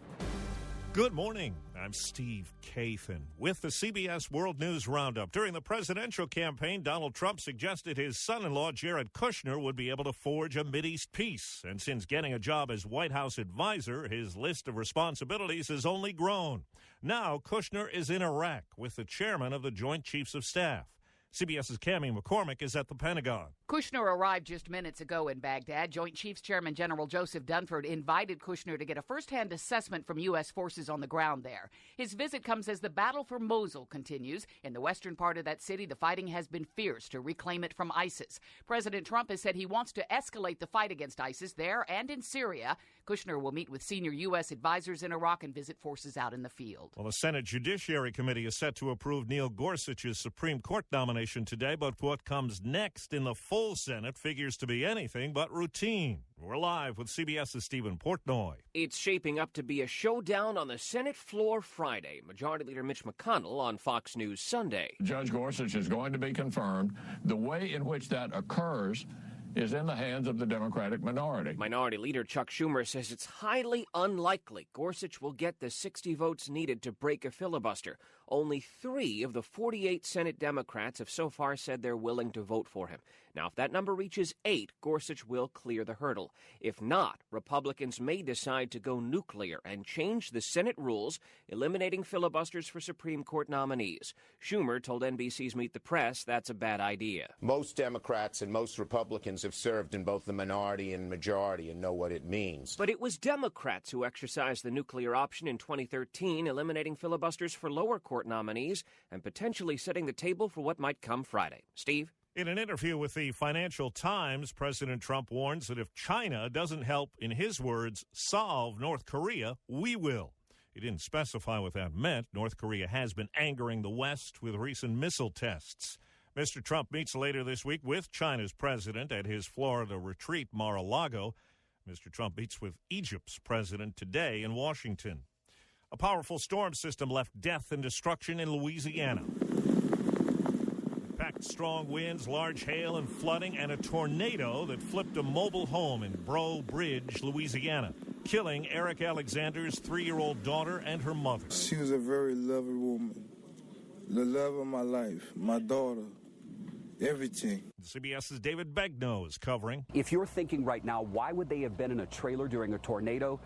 Good morning. I'm Steve Kathan with the CBS World News Roundup. During the presidential campaign, Donald Trump suggested his son-in-law, Jared Kushner, would be able to forge a Mideast peace. And since getting a job as White House advisor, his list of responsibilities has only grown. Now, Kushner is in Iraq with the chairman of the Joint Chiefs of Staff. CBS's Cammie McCormick is at the Pentagon. Kushner arrived just minutes ago in Baghdad. Joint Chiefs Chairman General Joseph Dunford invited Kushner to get a first-hand assessment from U.S. forces on the ground there. His visit comes as the battle for Mosul continues. In the western part of that city, the fighting has been fierce to reclaim it from ISIS. President Trump has said he wants to escalate the fight against ISIS there and in Syria. Kushner will meet with senior U.S. advisors in Iraq and visit forces out in the field. Well, the Senate Judiciary Committee is set to approve Neil Gorsuch's Supreme Court nomination today, but what comes next in the full Senate figures to be anything but routine. We're live with CBS's Stephen Portnoy. It's shaping up to be a showdown on the Senate floor Friday. Majority Leader Mitch McConnell on Fox News Sunday. Judge Gorsuch is going to be confirmed. The way in which that occurs is in the hands of the Democratic minority. Minority Leader Chuck Schumer says it's highly unlikely Gorsuch will get the 60 votes needed to break a filibuster. Only 3 of the 48 Senate Democrats have so far said they're willing to vote for him. Now, if that number reaches 8, Gorsuch will clear the hurdle. If not, Republicans may decide to go nuclear and change the Senate rules, eliminating filibusters for Supreme Court nominees. Schumer told NBC's Meet the Press that's a bad idea. Most Democrats and most Republicans have served in both the minority and majority and know what it means. But it was Democrats who exercised the nuclear option in 2013, eliminating filibusters for lower court nominees and potentially setting the table for what might come Friday. Steve? In an interview with the Financial Times, President Trump warns that if China doesn't help, in his words, solve North Korea, we will. He didn't specify what that meant. North Korea has been angering the West with recent missile tests. Mr. Trump meets later this week with China's president at his Florida retreat, Mar-a-Lago. Mr. Trump meets with Egypt's president today in Washington. A powerful storm system left death and destruction in Louisiana. Packed strong winds, large hail and flooding, and a tornado that flipped a mobile home in Breaux Bridge, Louisiana, killing Eric Alexander's 3-year-old daughter and her mother. She was a very loving woman, the love of my life, my daughter. Everything. CBS's David Begnaud is covering. If you're thinking right now, why would they have been in a trailer during a tornado?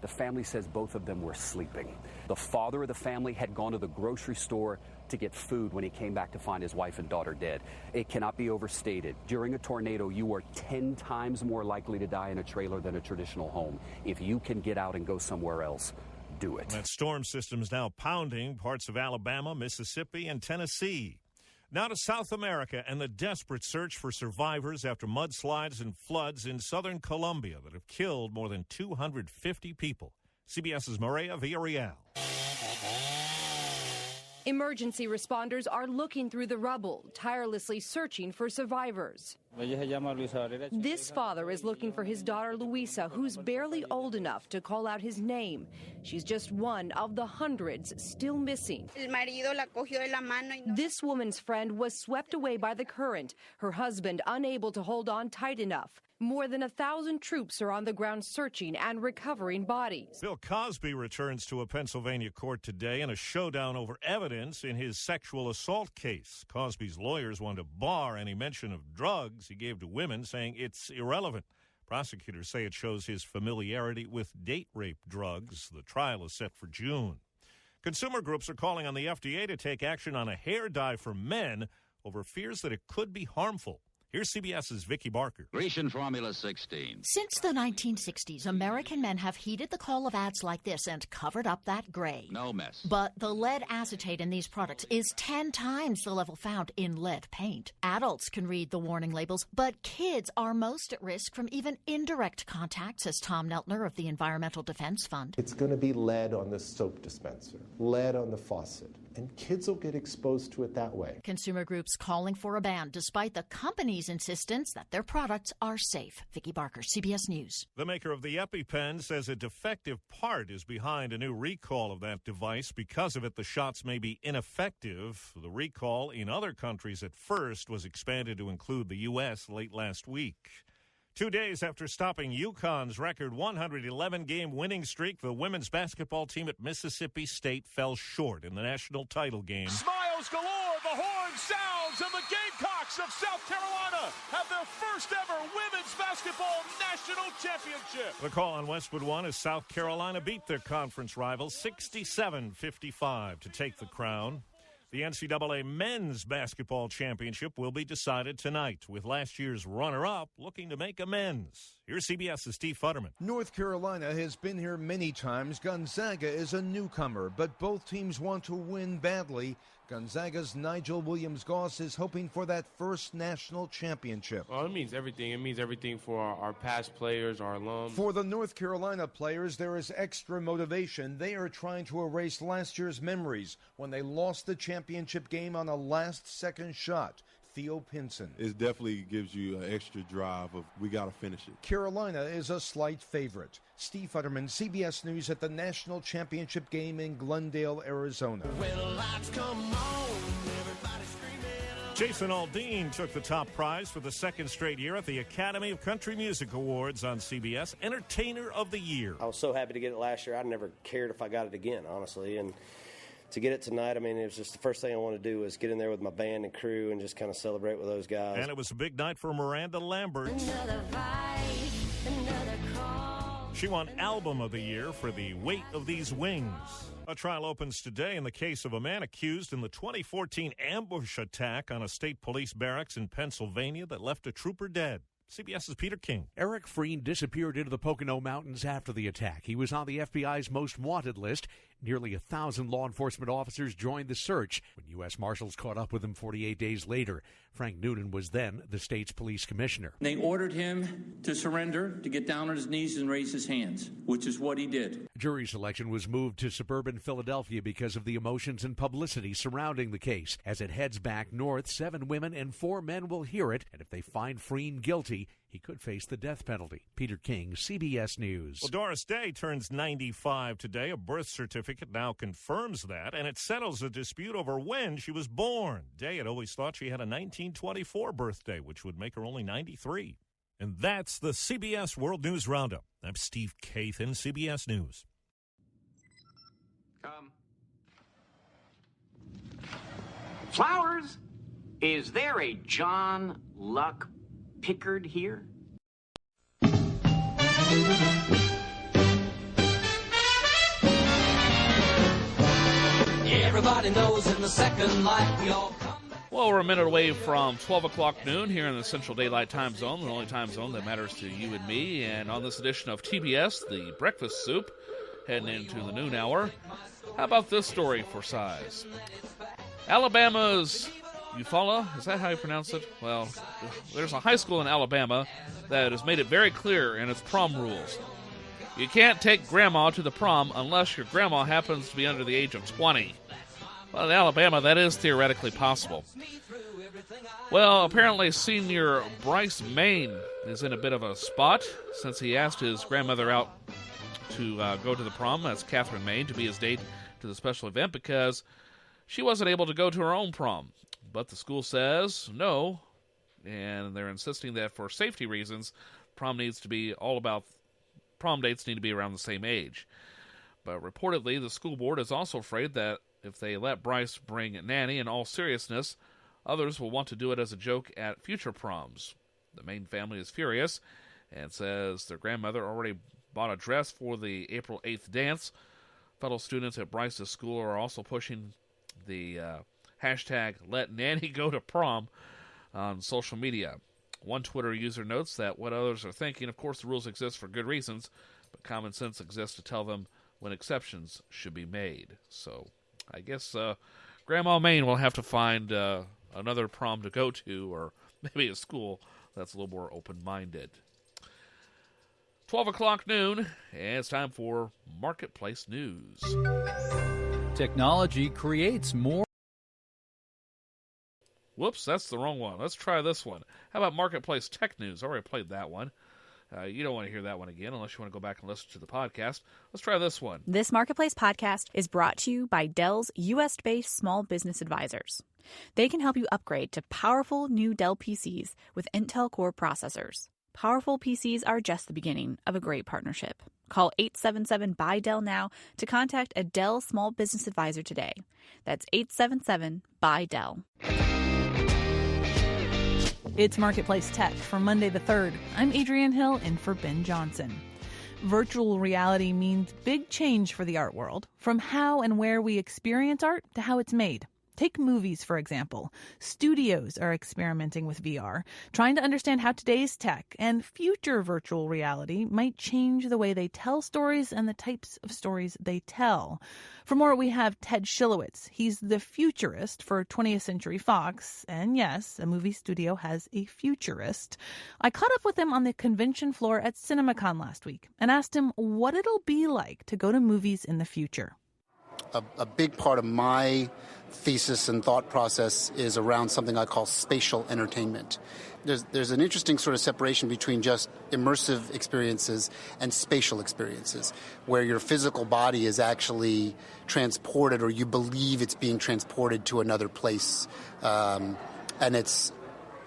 The family says both of them were sleeping. The father of the family had gone to the grocery store to get food when he came back to find his wife and daughter dead. It cannot be overstated. During a tornado, you are 10 times more likely to die in a trailer than a traditional home. If you can get out and go somewhere else, do it. That storm system's now pounding parts of Alabama, Mississippi, and Tennessee. Now to South America and the desperate search for survivors after mudslides and floods in southern Colombia that have killed more than 250 people. CBS's Maria Villarreal. Emergency responders are looking through the rubble, tirelessly searching for survivors. This father is looking for his daughter Luisa, who's barely old enough to call out his name. She's just one of the hundreds still missing. This woman's friend was swept away by the current, her husband unable to hold on tight enough. More than 1,000 troops are on the ground searching and recovering bodies. Bill Cosby returns to a Pennsylvania court today in a showdown over evidence in his sexual assault case. Cosby's lawyers want to bar any mention of drugs he gave to women, saying it's irrelevant. Prosecutors say it shows his familiarity with date rape drugs. The trial is set for June. Consumer groups are calling on the FDA to take action on a hair dye for men over fears that it could be harmful. Here's CBS's Vicki Barker. Grecian Formula 16. Since the 1960s, American men have heeded the call of ads like this and covered up that gray. No mess. But the lead acetate in these products is 10 times the level found in lead paint. Adults can read the warning labels, but kids are most at risk from even indirect contact, says Tom Neltner of the Environmental Defense Fund. It's going to be lead on the soap dispenser, lead on the faucet, and kids will get exposed to it that way. Consumer groups calling for a ban despite the company's insistence that their products are safe. Vicki Barker, CBS News. The maker of the EpiPen says a defective part is behind a new recall of that device. Because of it, the shots may be ineffective. The recall in other countries at first was expanded to include the U.S. late last week. 2 days after stopping UConn's record 111-game winning streak, the women's basketball team at Mississippi State fell short in the national title game. Smiles galore, the horn sounds, and the Gamecocks of South Carolina have their first ever women's basketball national championship. The call on Westwood One as South Carolina beat their conference rivals 67-55 to take the crown. The NCAA Men's Basketball Championship will be decided tonight, with last year's runner-up looking to make amends. Here's CBS's Steve Futterman. North Carolina has been here many times. Gonzaga is a newcomer, but both teams want to win badly. Gonzaga's Nigel Williams-Goss is hoping for that first national championship. Well, it means everything. It means everything for our past players, our alums. For the North Carolina players, there is extra motivation. They are trying to erase last year's memories when they lost the championship game on a last-second shot. Theo Pinson. It definitely gives you an extra drive of we got to finish it. Carolina is a slight favorite. Steve Futterman, CBS News at the national championship game in Glendale, Arizona. When lights come on, everybody's screaming. Jason Aldean took the top prize for the second straight year at the Academy of Country Music Awards on CBS, Entertainer of the Year. I was so happy to get it last year. I never cared if I got it again, honestly, and to get it tonight, I mean, it was just the first thing I wanted to do was get in there with my band and crew and just kind of celebrate with those guys. And it was a big night for Miranda Lambert. Another fight, another call. She won Album of the Year for The Weight of These Wings. A trial opens today in the case of a man accused in the 2014 ambush attack on a state police barracks in Pennsylvania that left a trooper dead. CBS's Peter King. Eric Freen disappeared into the Pocono Mountains after the attack. He was on the FBI's most wanted list. Nearly 1,000 law enforcement officers joined the search when U.S. Marshals caught up with him 48 days later. Frank Noonan was then the state's police commissioner. They ordered him to surrender, to get down on his knees and raise his hands, which is what he did. Jury selection was moved to suburban Philadelphia because of the emotions and publicity surrounding the case. As it heads back north, 7 women and 4 men will hear it, and if they find Freen guilty, he could face the death penalty. Peter King, CBS News. Well, Doris Day turns 95 today. A birth certificate now confirms that, and it settles a dispute over when she was born. Day had always thought she had a 1924 birthday, which would make her only 93. And that's the CBS World News Roundup. I'm Steve Kathan, CBS News. Come. Flowers! Is there a John Luck Pickard here? Everybody knows in the second life we all come. Well, we're a minute away from 12 o'clock noon here in the Central Daylight Time Zone, the only time zone that matters to you and me. And on this edition of TBS, the Breakfast Soup, heading into the noon hour. How about this story for size? Alabama's Eufaula, is that how you pronounce it? Well, there's a high school in Alabama that has made it very clear in its prom rules. You can't take grandma to the prom unless your grandma happens to be under the age of 20. Well, in Alabama, that is theoretically possible. Well, apparently senior Bryce Main is in a bit of a spot since he asked his grandmother out to go to the prom, that's Catherine Main, to be his date to the special event because she wasn't able to go to her own prom. But the school says no, and they're insisting that for safety reasons, prom dates need to be around the same age. But reportedly, the school board is also afraid that if they let Bryce bring Nanny in all seriousness, others will want to do it as a joke at future proms. The Main family is furious and says their grandmother already bought a dress for the April 8th dance. Fellow students at Bryce's school are also pushing the hashtag Let Nanny Go to Prom on social media. One Twitter user notes that what others are thinking, of course the rules exist for good reasons, but common sense exists to tell them when exceptions should be made. So I guess Grandma Main will have to find another prom to go to, or maybe a school that's a little more open-minded. 12 o'clock noon, and it's time for Marketplace News. Technology creates more. Whoops, that's the wrong one. Let's try this one. How about Marketplace Tech News? I already played that one. You don't want to hear that one again unless you want to go back and listen to the podcast. Let's try this one. This Marketplace podcast is brought to you by Dell's U.S.-based small business advisors. They can help you upgrade to powerful new Dell PCs with Intel Core processors. Powerful PCs are just the beginning of a great partnership. Call 877-BUY-DELL now to contact a Dell small business advisor today. That's 877-BUY-DELL. It's Marketplace Tech for Monday the 3rd. I'm Adrienne Hill in for Ben Johnson. Virtual reality means big change for the art world, from how and where we experience art to how it's made. Take movies, for example. Studios are experimenting with VR, trying to understand how today's tech and future virtual reality might change the way they tell stories and the types of stories they tell. For more, we have Ted Schilowitz. He's the futurist for 20th Century Fox. And yes, a movie studio has a futurist. I caught up with him on the convention floor at CinemaCon last week and asked him what it'll be like to go to movies in the future. A big part of my thesis and thought process is around something I call spatial entertainment. There's an interesting sort of separation between just immersive experiences and spatial experiences, where your physical body is actually transported, or you believe it's being transported to another place. And it's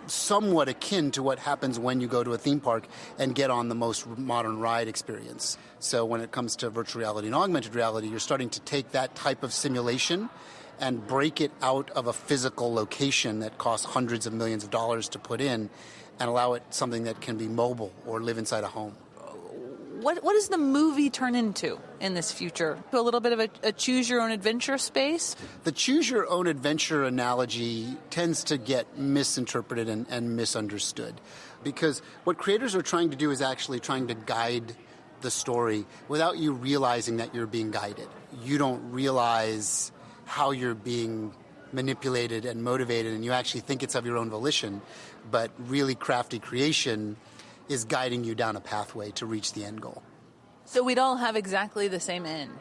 somewhat akin to what happens when you go to a theme park and get on the most modern ride experience. So when it comes to virtual reality and augmented reality, you're starting to take that type of simulation and break it out of a physical location that costs hundreds of millions of dollars to put in and allow it something that can be mobile or live inside a home. What does the movie turn into in this future? A little bit of a choose-your-own-adventure space? The choose-your-own-adventure analogy tends to get misinterpreted and misunderstood, because what creators are trying to do is actually trying to guide the story without you realizing that you're being guided. You don't realize how you're being manipulated and motivated, and you actually think it's of your own volition, but really crafty creation is guiding you down a pathway to reach the end goal. So we'd all have exactly the same end?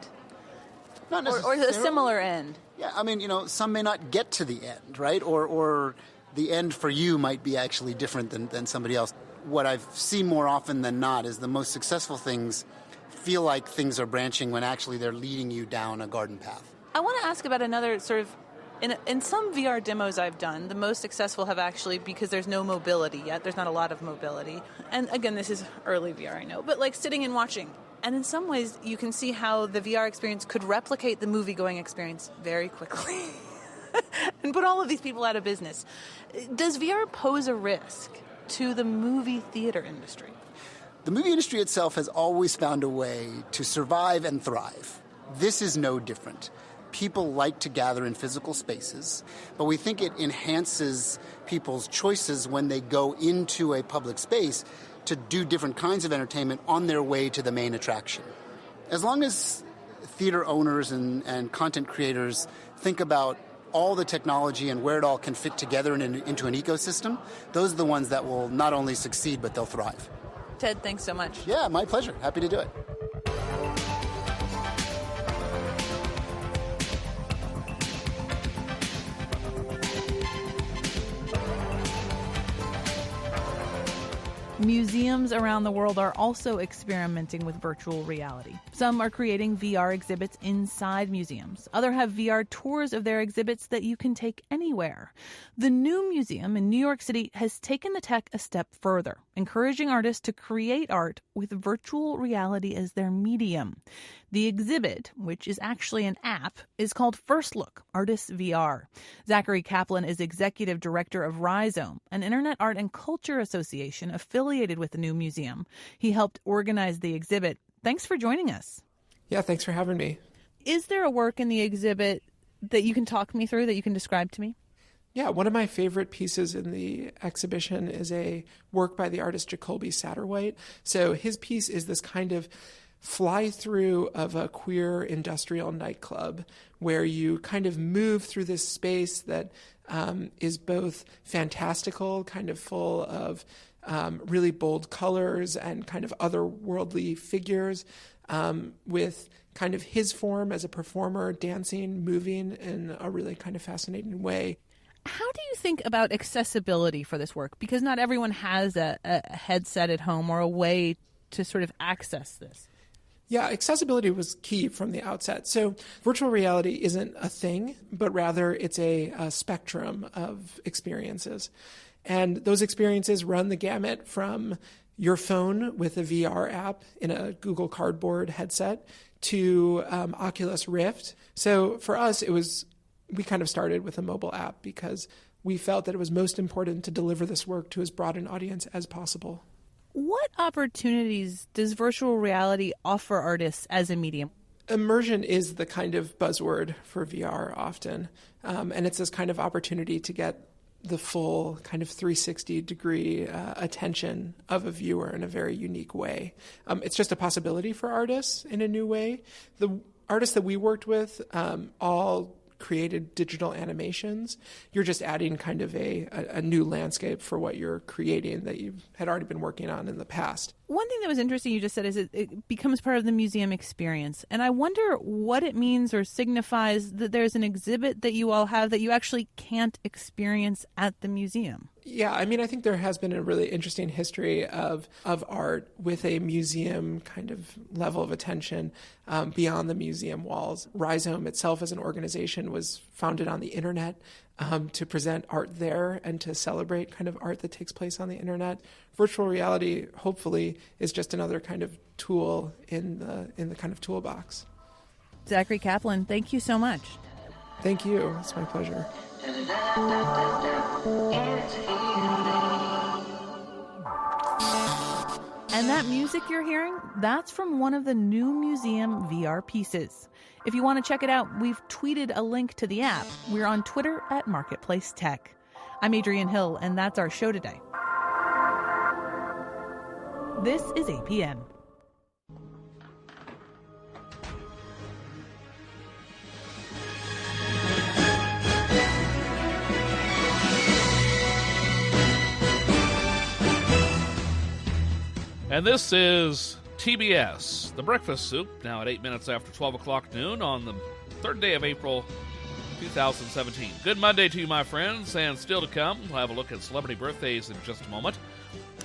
Not necessarily. Or a similar end? Yeah, I mean, some may not get to the end, right? Or the end for you might be actually different than somebody else. What I've seen more often than not is the most successful things feel like things are branching when actually they're leading you down a garden path. I want to ask about another sort of, in some VR demos I've done, the most successful have actually, because there's no mobility yet, there's not a lot of mobility. And again, this is early VR, I know, but like sitting and watching. And in some ways, you can see how the VR experience could replicate the movie-going experience very quickly. and put all of these people out of business. Does VR pose a risk to the movie theater industry? The movie industry itself has always found a way to survive and thrive. This is no different. People like to gather in physical spaces, but we think it enhances people's choices when they go into a public space to do different kinds of entertainment on their way to the main attraction. As long as theater owners and content creators think about all the technology and where it all can fit together into an ecosystem, those are the ones that will not only succeed, but they'll thrive. Ted, thanks so much. Yeah, my pleasure. Happy to do it. Museums around the world are also experimenting with virtual reality. Some are creating VR exhibits inside museums. Others have VR tours of their exhibits that you can take anywhere. The new museum in New York City has taken the tech a step further, encouraging artists to create art with virtual reality as their medium. The exhibit, which is actually an app, is called First Look, Artists VR. Zachary Kaplan is executive director of Rhizome, an internet art and culture association affiliated with the new museum. He helped organize the exhibit. Thanks for joining us. Yeah, thanks for having me. Is there a work in the exhibit that you can talk me through, that you can describe to me? Yeah, one of my favorite pieces in the exhibition is a work by the artist Jacoby Satterwhite. So his piece is this kind of fly-through of a queer industrial nightclub where you kind of move through this space that is both fantastical, kind of full of really bold colors and kind of otherworldly figures, with kind of his form as a performer, dancing, moving in a really kind of fascinating way. How do you think about accessibility for this work? Because not everyone has a headset at home or a way to sort of access this. Yeah, accessibility was key from the outset. So virtual reality isn't a thing, but rather it's a spectrum of experiences. And those experiences run the gamut from your phone with a VR app in a Google Cardboard headset to Oculus Rift. So for us, we kind of started with a mobile app because we felt that it was most important to deliver this work to as broad an audience as possible. What opportunities does virtual reality offer artists as a medium? Immersion is the kind of buzzword for VR often, and it's this kind of opportunity to get the full kind of 360-degree attention of a viewer in a very unique way. It's just a possibility for artists in a new way. The artists that we worked with all created digital animations. You're just adding kind of a new landscape for what you're creating that you had already been working on in the past. One thing that was interesting you just said is it becomes part of the museum experience. And I wonder what it means or signifies that there's an exhibit that you all have that you actually can't experience at the museum. Yeah, I mean, I think there has been a really interesting history of art with a museum kind of level of attention beyond the museum walls. Rhizome itself as an organization was founded on the internet to present art there and to celebrate kind of art that takes place on the internet. Virtual reality, hopefully, is just another kind of tool in the kind of toolbox. Zachary Kaplan, thank you so much. Thank you. It's my pleasure. And that music you're hearing, that's from one of the new museum VR pieces. If you want to check it out, we've tweeted a link to the app. We're on Twitter at Marketplace Tech. I'm Adrienne Hill, and that's our show today. This is APN. And this is TBS, The Breakfast Soup, now at 8 minutes after 12 o'clock noon on the 3rd day of April, 2017. Good Monday to you, my friends, and still to come, we'll have a look at celebrity birthdays in just a moment,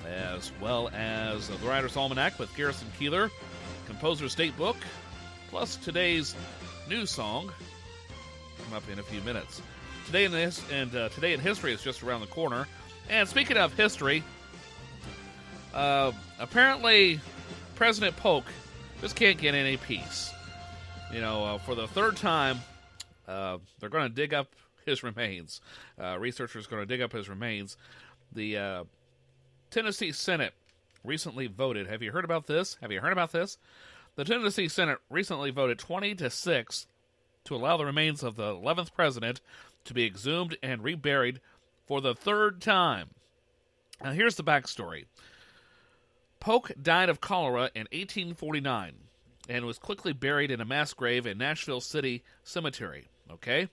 as well as the Writer's Almanac with Garrison Keillor, Composer's Date Book, plus today's news song, come up in a few minutes. Today in History is just around the corner, and speaking of history, apparently President Polk just can't get any peace. You know, for the third time, they're going to dig up his remains. Researchers are going to dig up his remains. The Tennessee Senate recently voted. Have you heard about this? The Tennessee Senate recently voted 20-6 to allow the remains of the 11th president to be exhumed and reburied for the third time. Now, here's the backstory. Polk died of cholera in 1849 and was quickly buried in a mass grave in Nashville City Cemetery. Okay?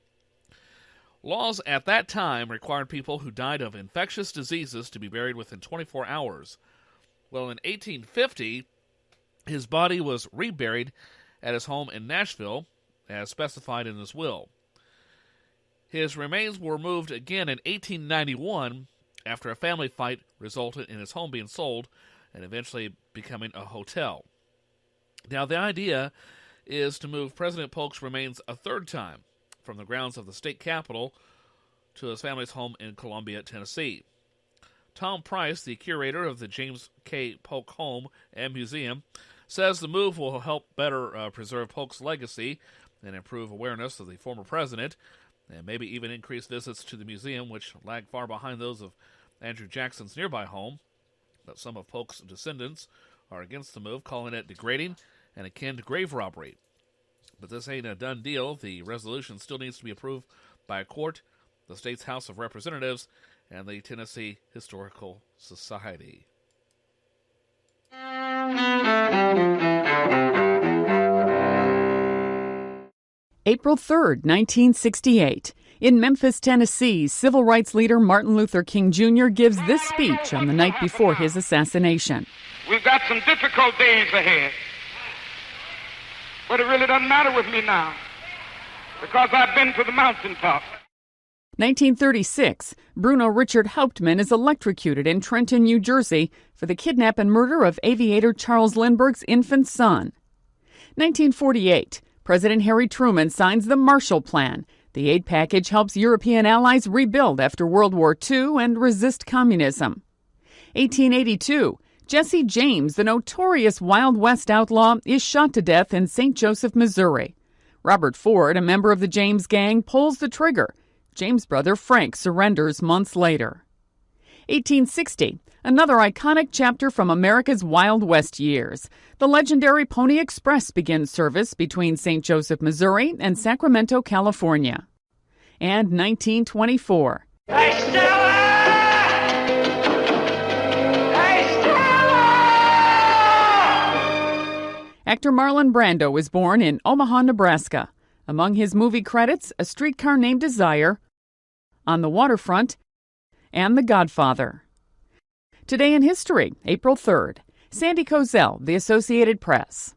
Laws at that time required people who died of infectious diseases to be buried within 24 hours. Well, in 1850, his body was reburied at his home in Nashville, as specified in his will. His remains were moved again in 1891 after a family fight resulted in his home being sold and eventually becoming a hotel. Now, the idea is to move President Polk's remains a third time from the grounds of the state capitol to his family's home in Columbia, Tennessee. Tom Price, the curator of the James K. Polk Home and Museum, says the move will help better preserve Polk's legacy and improve awareness of the former president, and maybe even increase visits to the museum, which lag far behind those of Andrew Jackson's nearby home. But some of Polk's descendants are against the move, calling it degrading and akin to grave robbery. But this ain't a done deal. The resolution still needs to be approved by a court, the state's House of Representatives, and the Tennessee Historical Society. April 3rd, 1968. In Memphis, Tennessee, civil rights leader Martin Luther King Jr. gives this speech on the night before his assassination. We've got some difficult days ahead, but it really doesn't matter with me now because I've been to the mountaintop. 1936, Bruno Richard Hauptmann is electrocuted in Trenton, New Jersey for the kidnap and murder of aviator Charles Lindbergh's infant son. 1948, President Harry Truman signs the Marshall Plan. The aid package helps European allies rebuild after World War II and resist communism. 1882, Jesse James, the notorious Wild West outlaw, is shot to death in St. Joseph, Missouri. Robert Ford, a member of the James gang, pulls the trigger. James' brother Frank surrenders months later. 1860, another iconic chapter from America's Wild West years. The legendary Pony Express begins service between St. Joseph, Missouri and Sacramento, California. And 1924. Hey, Stella! Hey, Stella! Actor Marlon Brando was born in Omaha, Nebraska. Among his movie credits, A Streetcar Named Desire, On the Waterfront, and The Godfather. Today in history, April 3rd. Sandy Kozel, The Associated Press.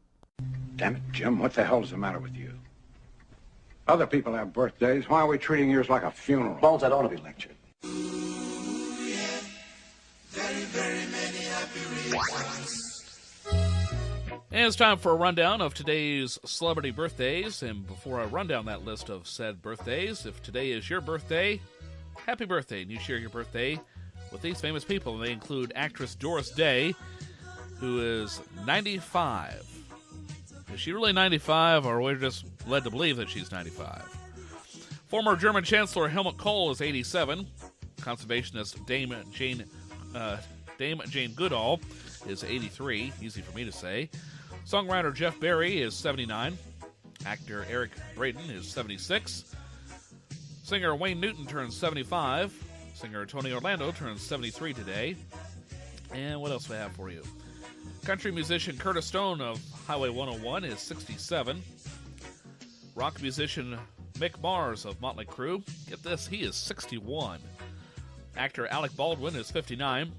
Damn it, Jim, what the hell's the matter with you? Other people have birthdays. Why are we treating yours like a funeral? Bones, that ought to be lectured. Very, very many happy reasons. And it's time for a rundown of today's celebrity birthdays. And before I run down that list of said birthdays, if today is your birthday, happy birthday. And you share your birthday with these famous people. And they include actress Doris Day, who is 95. Is she really 95, or we're just led to believe that she's 95? Former German Chancellor Helmut Kohl is 87. Conservationist Dame Jane Goodall is 83. Easy for me to say. Songwriter Jeff Berry is 79. Actor Eric Braeden is 76. Singer Wayne Newton turns 75. Singer Tony Orlando turns 73 today. And what else do I have for you? Country musician Curtis Stone of Highway 101 is 67. Rock musician Mick Mars of Motley Crue, get this, he is 61. Actor Alec Baldwin is 59.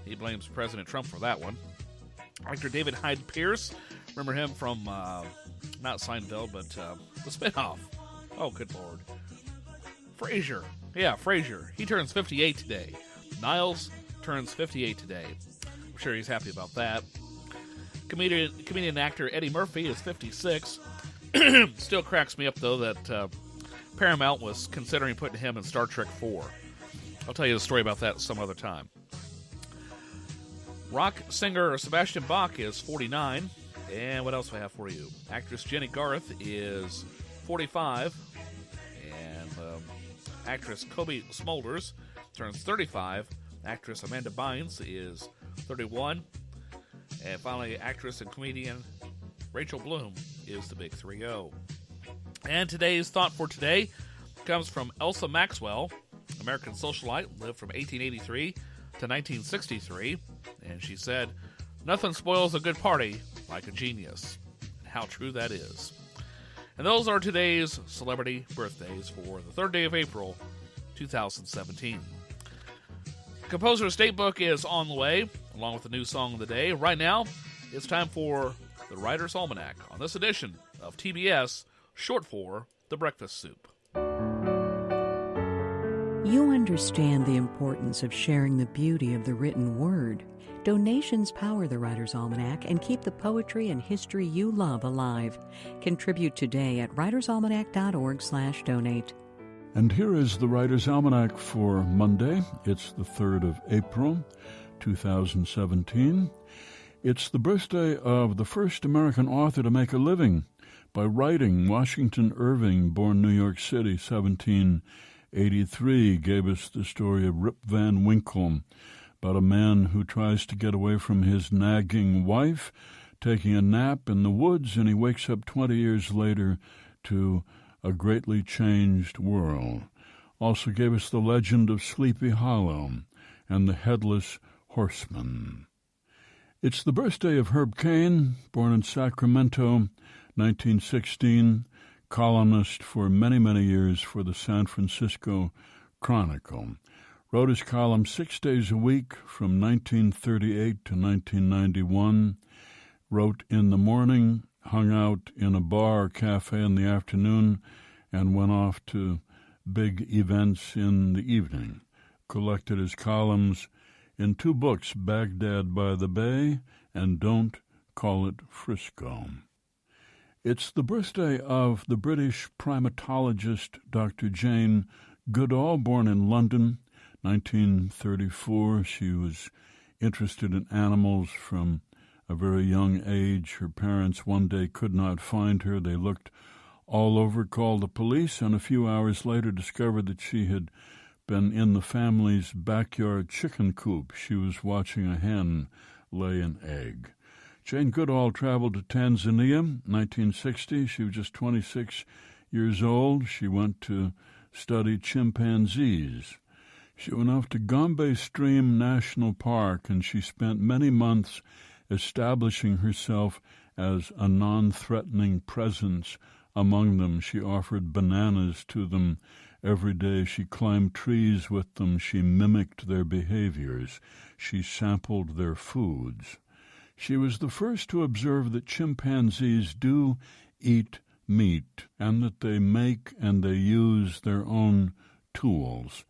He blames President Trump for that one. Actor David Hyde Pierce, remember him from, not Seinfeld, but the spinoff. Oh, good Lord. Frasier. Yeah, Frasier. He turns 58 today. Niles turns 58 today. I'm sure he's happy about that. Comedian actor Eddie Murphy is 56. Still cracks me up, though, that Paramount was considering putting him in Star Trek 4. I'll tell you the story about that some other time. Rock singer Sebastian Bach is 49. And what else do I have for you? Actress Jenny Garth is 45. And Actress Kobe Smulders turns 35. Actress Amanda Bynes is 31. And finally, actress and comedian Rachel Bloom is the big 3-0. And today's thought for today comes from Elsa Maxwell, American socialite, lived from 1883 to 1963. And she said, "Nothing spoils a good party like a genius." And how true that is. And those are today's celebrity birthdays for the 3rd day of April, 2017. Composer State Book is on the way, along with the new song of the day. Right now, it's time for the Writer's Almanac on this edition of TBS, short for The Breakfast Soup. You understand the importance of sharing the beauty of the written word. Donations power the Writer's Almanac and keep the poetry and history you love alive. Contribute today at writersalmanac.org/donate. And here is the Writer's Almanac for Monday. It's the 3rd of April, 2017. It's the birthday of the first American author to make a living by writing. Washington Irving, born New York City, 1783, gave us the story of Rip Van Winkle, about a man who tries to get away from his nagging wife, taking a nap in the woods, and he wakes up 20 years later to a greatly changed world. Also gave us the legend of Sleepy Hollow and the Headless Horseman. It's the birthday of Herb Caen, born in Sacramento, 1916, columnist for many, many years for the San Francisco Chronicle. Wrote his column 6 days a week from 1938 to 1991. Wrote in the morning, hung out in a bar or cafe in the afternoon, and went off to big events in the evening. Collected his columns in 2 books, Baghdad by the Bay and Don't Call It Frisco. It's the birthday of the British primatologist Dr. Jane Goodall, born in London, 1934. She was interested in animals from a very young age. Her parents one day could not find her. They looked all over, called the police, and a few hours later discovered that she had been in the family's backyard chicken coop. She was watching a hen lay an egg. Jane Goodall traveled to Tanzania, 1960. She was just 26 years old. She went to study chimpanzees. She went off to Gombe Stream National Park, and she spent many months establishing herself as a non-threatening presence among them. She offered bananas to them every day. She climbed trees with them. She mimicked their behaviors. She sampled their foods. She was the first to observe that chimpanzees do eat meat and that they make and they use their own tools.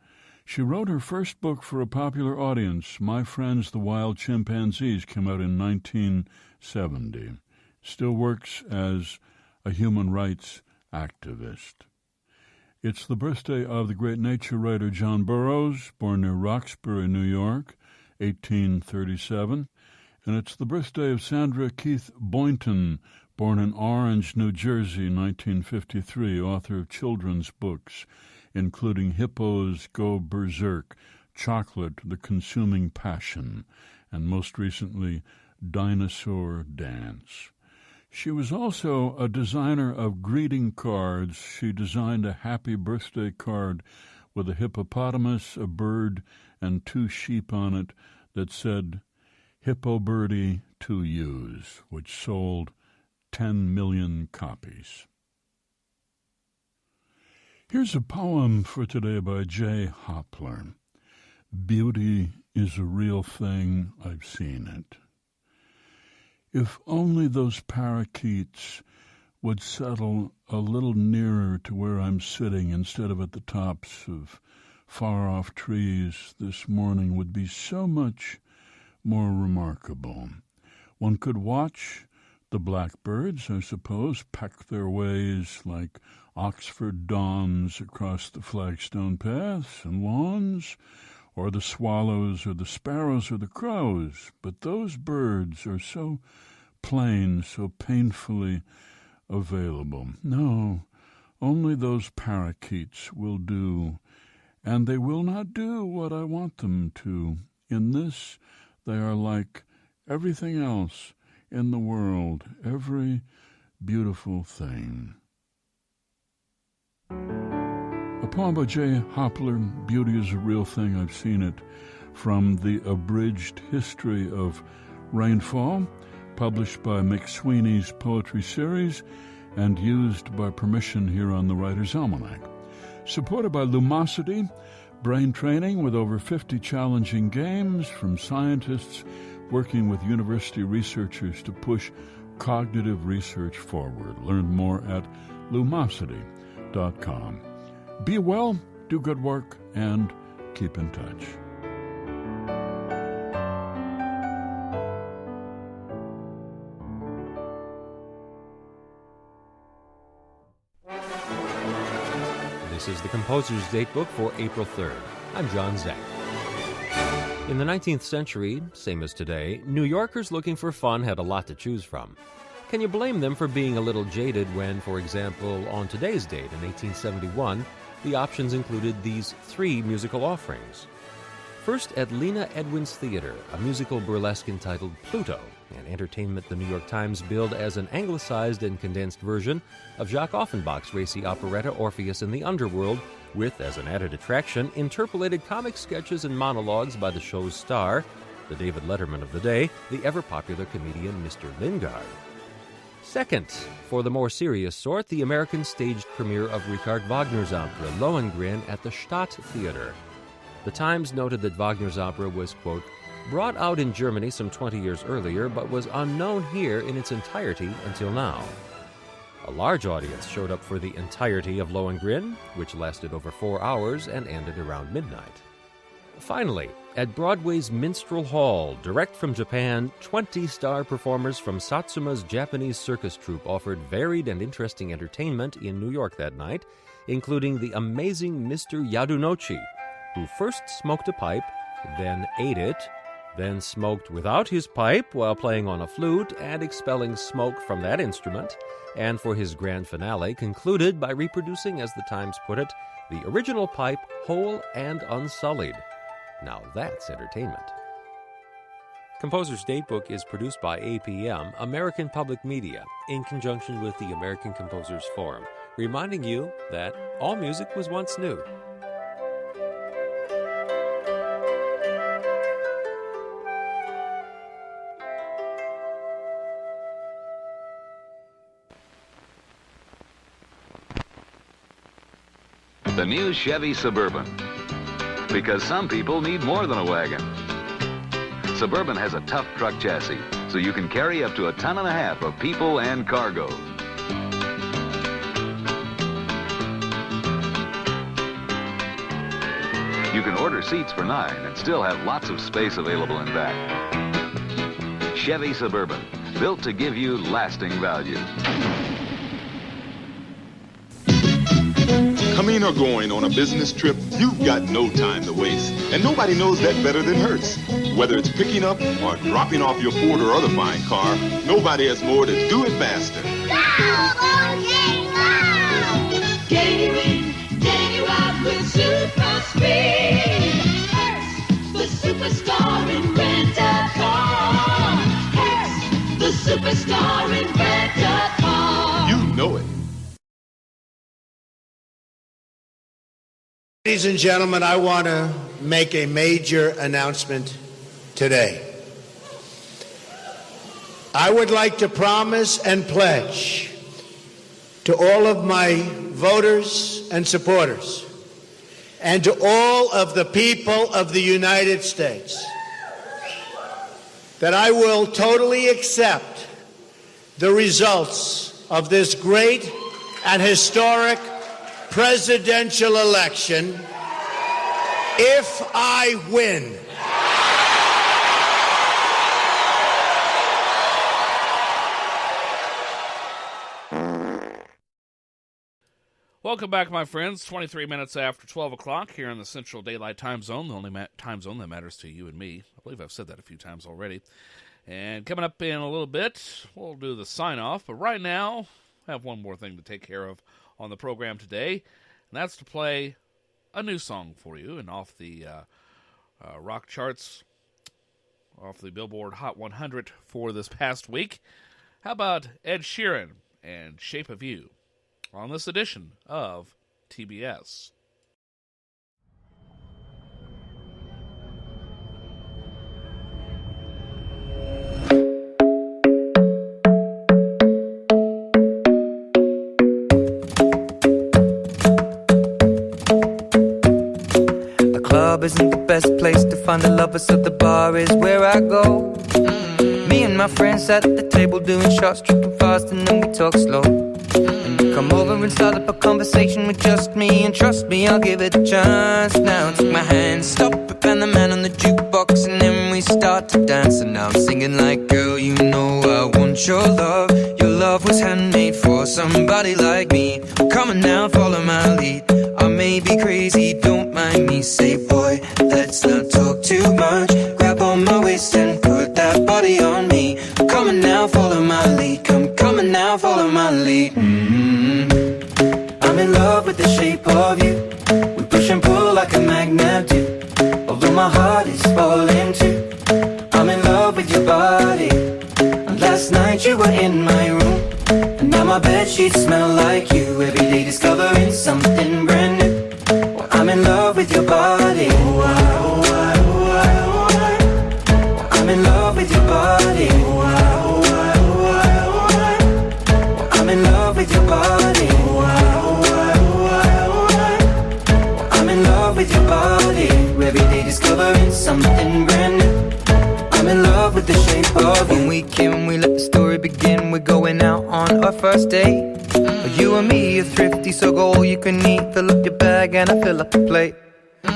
She wrote her first book for a popular audience, My Friends the Wild Chimpanzees, came out in 1970. Still works as a human rights activist. It's the birthday of the great nature writer John Burroughs, born near Roxbury, New York, 1837. And it's the birthday of Sandra Keith Boynton, born in Orange, New Jersey, 1953, author of children's books, including Hippos Go Berserk, Chocolate, The Consuming Passion, and most recently, Dinosaur Dance. She was also a designer of greeting cards. She designed a happy birthday card with a hippopotamus, a bird, and 2 sheep on it that said, Hippo Birdie to Use, which sold 10 million copies. Here's a poem for today by Jay Hopler. Beauty is a real thing, I've seen it. If only those parakeets would settle a little nearer to where I'm sitting instead of at the tops of far-off trees, this morning would be so much more remarkable. One could watch the blackbirds, I suppose, peck their ways like Oxford dawns across the flagstone paths and lawns, or the swallows or the sparrows or the crows, but those birds are so plain, so painfully available. No, only those parakeets will do and they will not do what I want them to. In this, they are like everything else in the world, every beautiful thing. A poem by J. Hopler, Beauty is a Real Thing, I've Seen It, from the abridged History of Rainfall, published by McSweeney's Poetry Series and used by permission here on the Writer's Almanac. Supported by Lumosity, brain training with over 50 challenging games from scientists working with university researchers to push cognitive research forward. Learn more at lumosity.com. Be well, do good work, and keep in touch. This is the Composer's Datebook for April 3rd. I'm John Zach. In the 19th century, same as today, New Yorkers looking for fun had a lot to choose from. Can you blame them for being a little jaded when, for example, on today's date in 1871, the options included these three musical offerings? First, at Lena Edwin's Theater, a musical burlesque entitled Pluto, an entertainment the New York Times billed as an anglicized and condensed version of Jacques Offenbach's racy operetta Orpheus in the Underworld, with, as an added attraction, interpolated comic sketches and monologues by the show's star, the David Letterman of the day, the ever-popular comedian Mr. Lingard. Second, for the more serious sort, the American staged premiere of Richard Wagner's opera Lohengrin at the Stadt Theater. The Times noted that Wagner's opera was, quote, brought out in Germany some 20 years earlier, but was unknown here in its entirety until now. A large audience showed up for the entirety of Lohengrin, which lasted over 4 hours and ended around midnight. Finally, at Broadway's Minstrel Hall, direct from Japan, 20 star performers from Satsuma's Japanese circus troupe offered varied and interesting entertainment in New York that night, including the amazing Mr. Yadunochi, who first smoked a pipe, then ate it, then smoked without his pipe while playing on a flute and expelling smoke from that instrument, and for his grand finale concluded by reproducing, as the Times put it, the original pipe whole and unsullied. Now that's entertainment. Composer's Datebook is produced by APM, American Public Media, in conjunction with the American Composers Forum, reminding you that all music was once new. The new Chevy Suburban. Because some people need more than a wagon. Suburban has a tough truck chassis, so you can carry up to 1.5 tons of people and cargo. You can order seats for 9 and still have lots of space available in back. Chevy Suburban, built to give you lasting value. Coming or going on a business trip, you've got no time to waste. And nobody knows that better than Hertz. Whether it's picking up or dropping off your Ford or other fine car, nobody has more to do it faster. Gaming, getting out with super speed. Hertz, the superstar in rent-a-car. Hertz, the superstar in rent-a-car. You know it. Ladies and gentlemen, I want to make a major announcement today. I would like to promise and pledge to all of my voters and supporters and to all of the people of the United States that I will totally accept the results of this great and historic presidential election if I win. Welcome back, my friends. 23 minutes after 12 o'clock here in the Central Daylight Time Zone, the only time zone that matters to you and me. I believe I've said that a few times already. And coming up in a little bit, we'll do the sign-off. But right now, I have one more thing to take care of on the program today, and that's to play a new song for you, and off the rock charts, off the Billboard Hot 100 for this past week. How about Ed Sheeran and Shape of You on this edition of TBS? Isn't the best place to find the lovers, so the bar is where I go. Me and my friends sat at the table doing shots, tripping fast, and then we talk slow. And you come over and start up a conversation with just me, and trust me, I'll give it a chance. Now take my hand, stop it, and the man on the jukebox, and then we start to dance. And now I'm singing like, girl, you know I want your love. Your love was handmade for somebody like me. Come on now, follow my lead. I may be crazy, don't mind me. Say, boy, let's not talk too much. Grab on my waist and put that body on me. Come on now, follow my lead. Come on now, follow my lead. I'm in love with the shape of you. We push and pull like a magnet do. Although my heart is falling too. I'm in love with your body. And last night you were in my room. And now my bedsheets smell like you. Every day discovering something brand new. Well, I'm in love with your body. I'm in love with your body. I'm in love with your body. I'm in love with your body. Every day discovering something brand new. I'm in love with the shape of you. When we came, we let the story begin. We're going out on our first date. You and me are thrifty, so go all you can eat. Fill up your bag and I fill up the plate.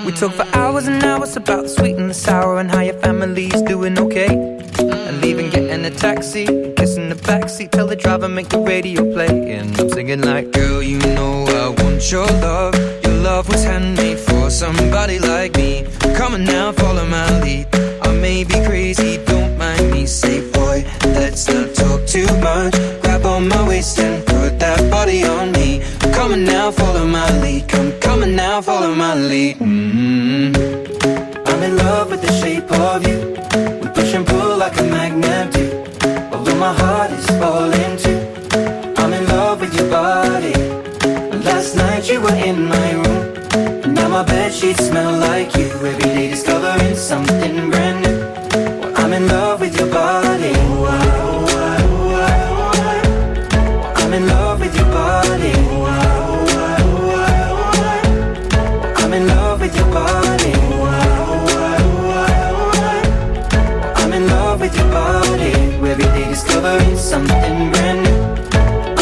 We talk for hours and hours about the sweet and the sour and how your family's doing okay. And leaving, getting a taxi, and kissing the backseat. Tell the driver make the radio play. And I'm singing like, girl, you know I want your love. Your love was handmade for somebody like me. Come on now, follow my lead. I may be crazy, don't mind me. Say, boy, let's not talk too much. Grab on my waist and put that body on me. Come on now, follow my lead. Come on now, follow my lead. I'm in love with the shape of you. We push and pull like a magnet do. Although my heart is falling too. I'm in love with your body. And last night you were in my room. And now my bedsheets smell like you. Every day discovering something brand new. Well, I'm in love with your body. I'm in love with your body. I'm in love with your body. I'm in love with your body. Every day discovering something brand new.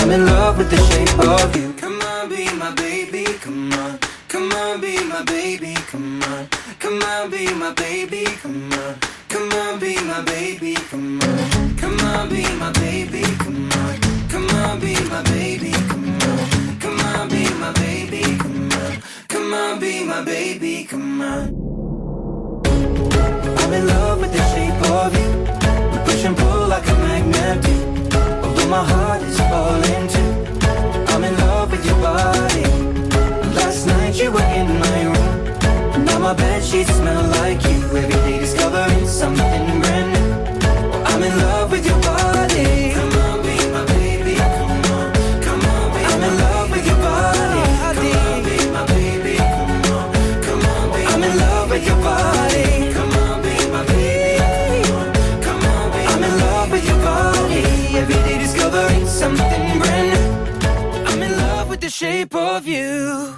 I'm in love with the shape of you. Come on, be my baby, come on. Come on, be my baby, come on. Come on, be my baby, come on. Come on, be my baby, come on. Come on, be my baby, come on. Come on, be my baby, come on. Come on, be my baby, come on. Come on, be my baby, come on. I'm in love with the shape of you. We push and pull like a magnet do. Although my heart is falling too. I'm in love with your body. Last night you were in my room. Now my bedsheets smell like you. Every day discovering something brand new. I'm in love with your body. Come on, be my baby. Come on, come on, be I'm in love with your body. Come on, be my baby. Come on, come on, be I'm in love with your body. Come on, be my baby. Come on, be I'm in love with your body. Every day discovering something brand new. I'm in love with the shape of you.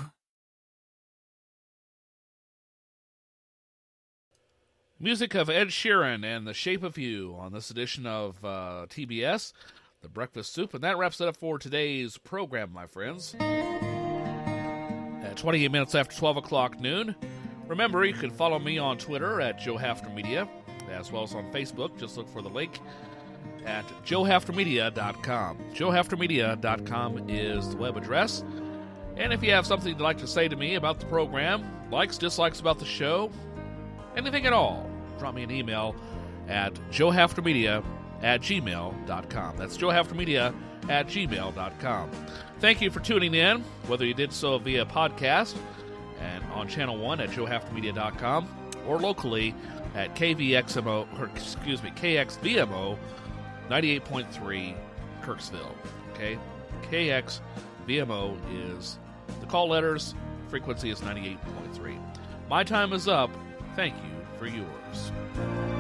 Music of Ed Sheeran and The Shape of You on this edition of TBS, The Breakfast Soup. And that wraps it up for today's program, my friends. At 28 minutes after 12 o'clock noon. Remember, you can follow me on Twitter at Joe Hafner Media, as well as on Facebook. Just look for the link at joehaftermedia.com. joehaftermedia.com is the web address. And if you have something you'd like to say to me about the program, likes, dislikes about the show, anything at all, drop me an email at joehaftermedia@gmail.com. That's joehaftermedia@gmail.com. Thank you for tuning in, whether you did so via podcast and on Channel 1 at joehaftmedia.com, or locally at KXVMO 98.3 Kirksville. Okay? KXVMO is the call letters, frequency is 98.3. My time is up. Thank you for yours.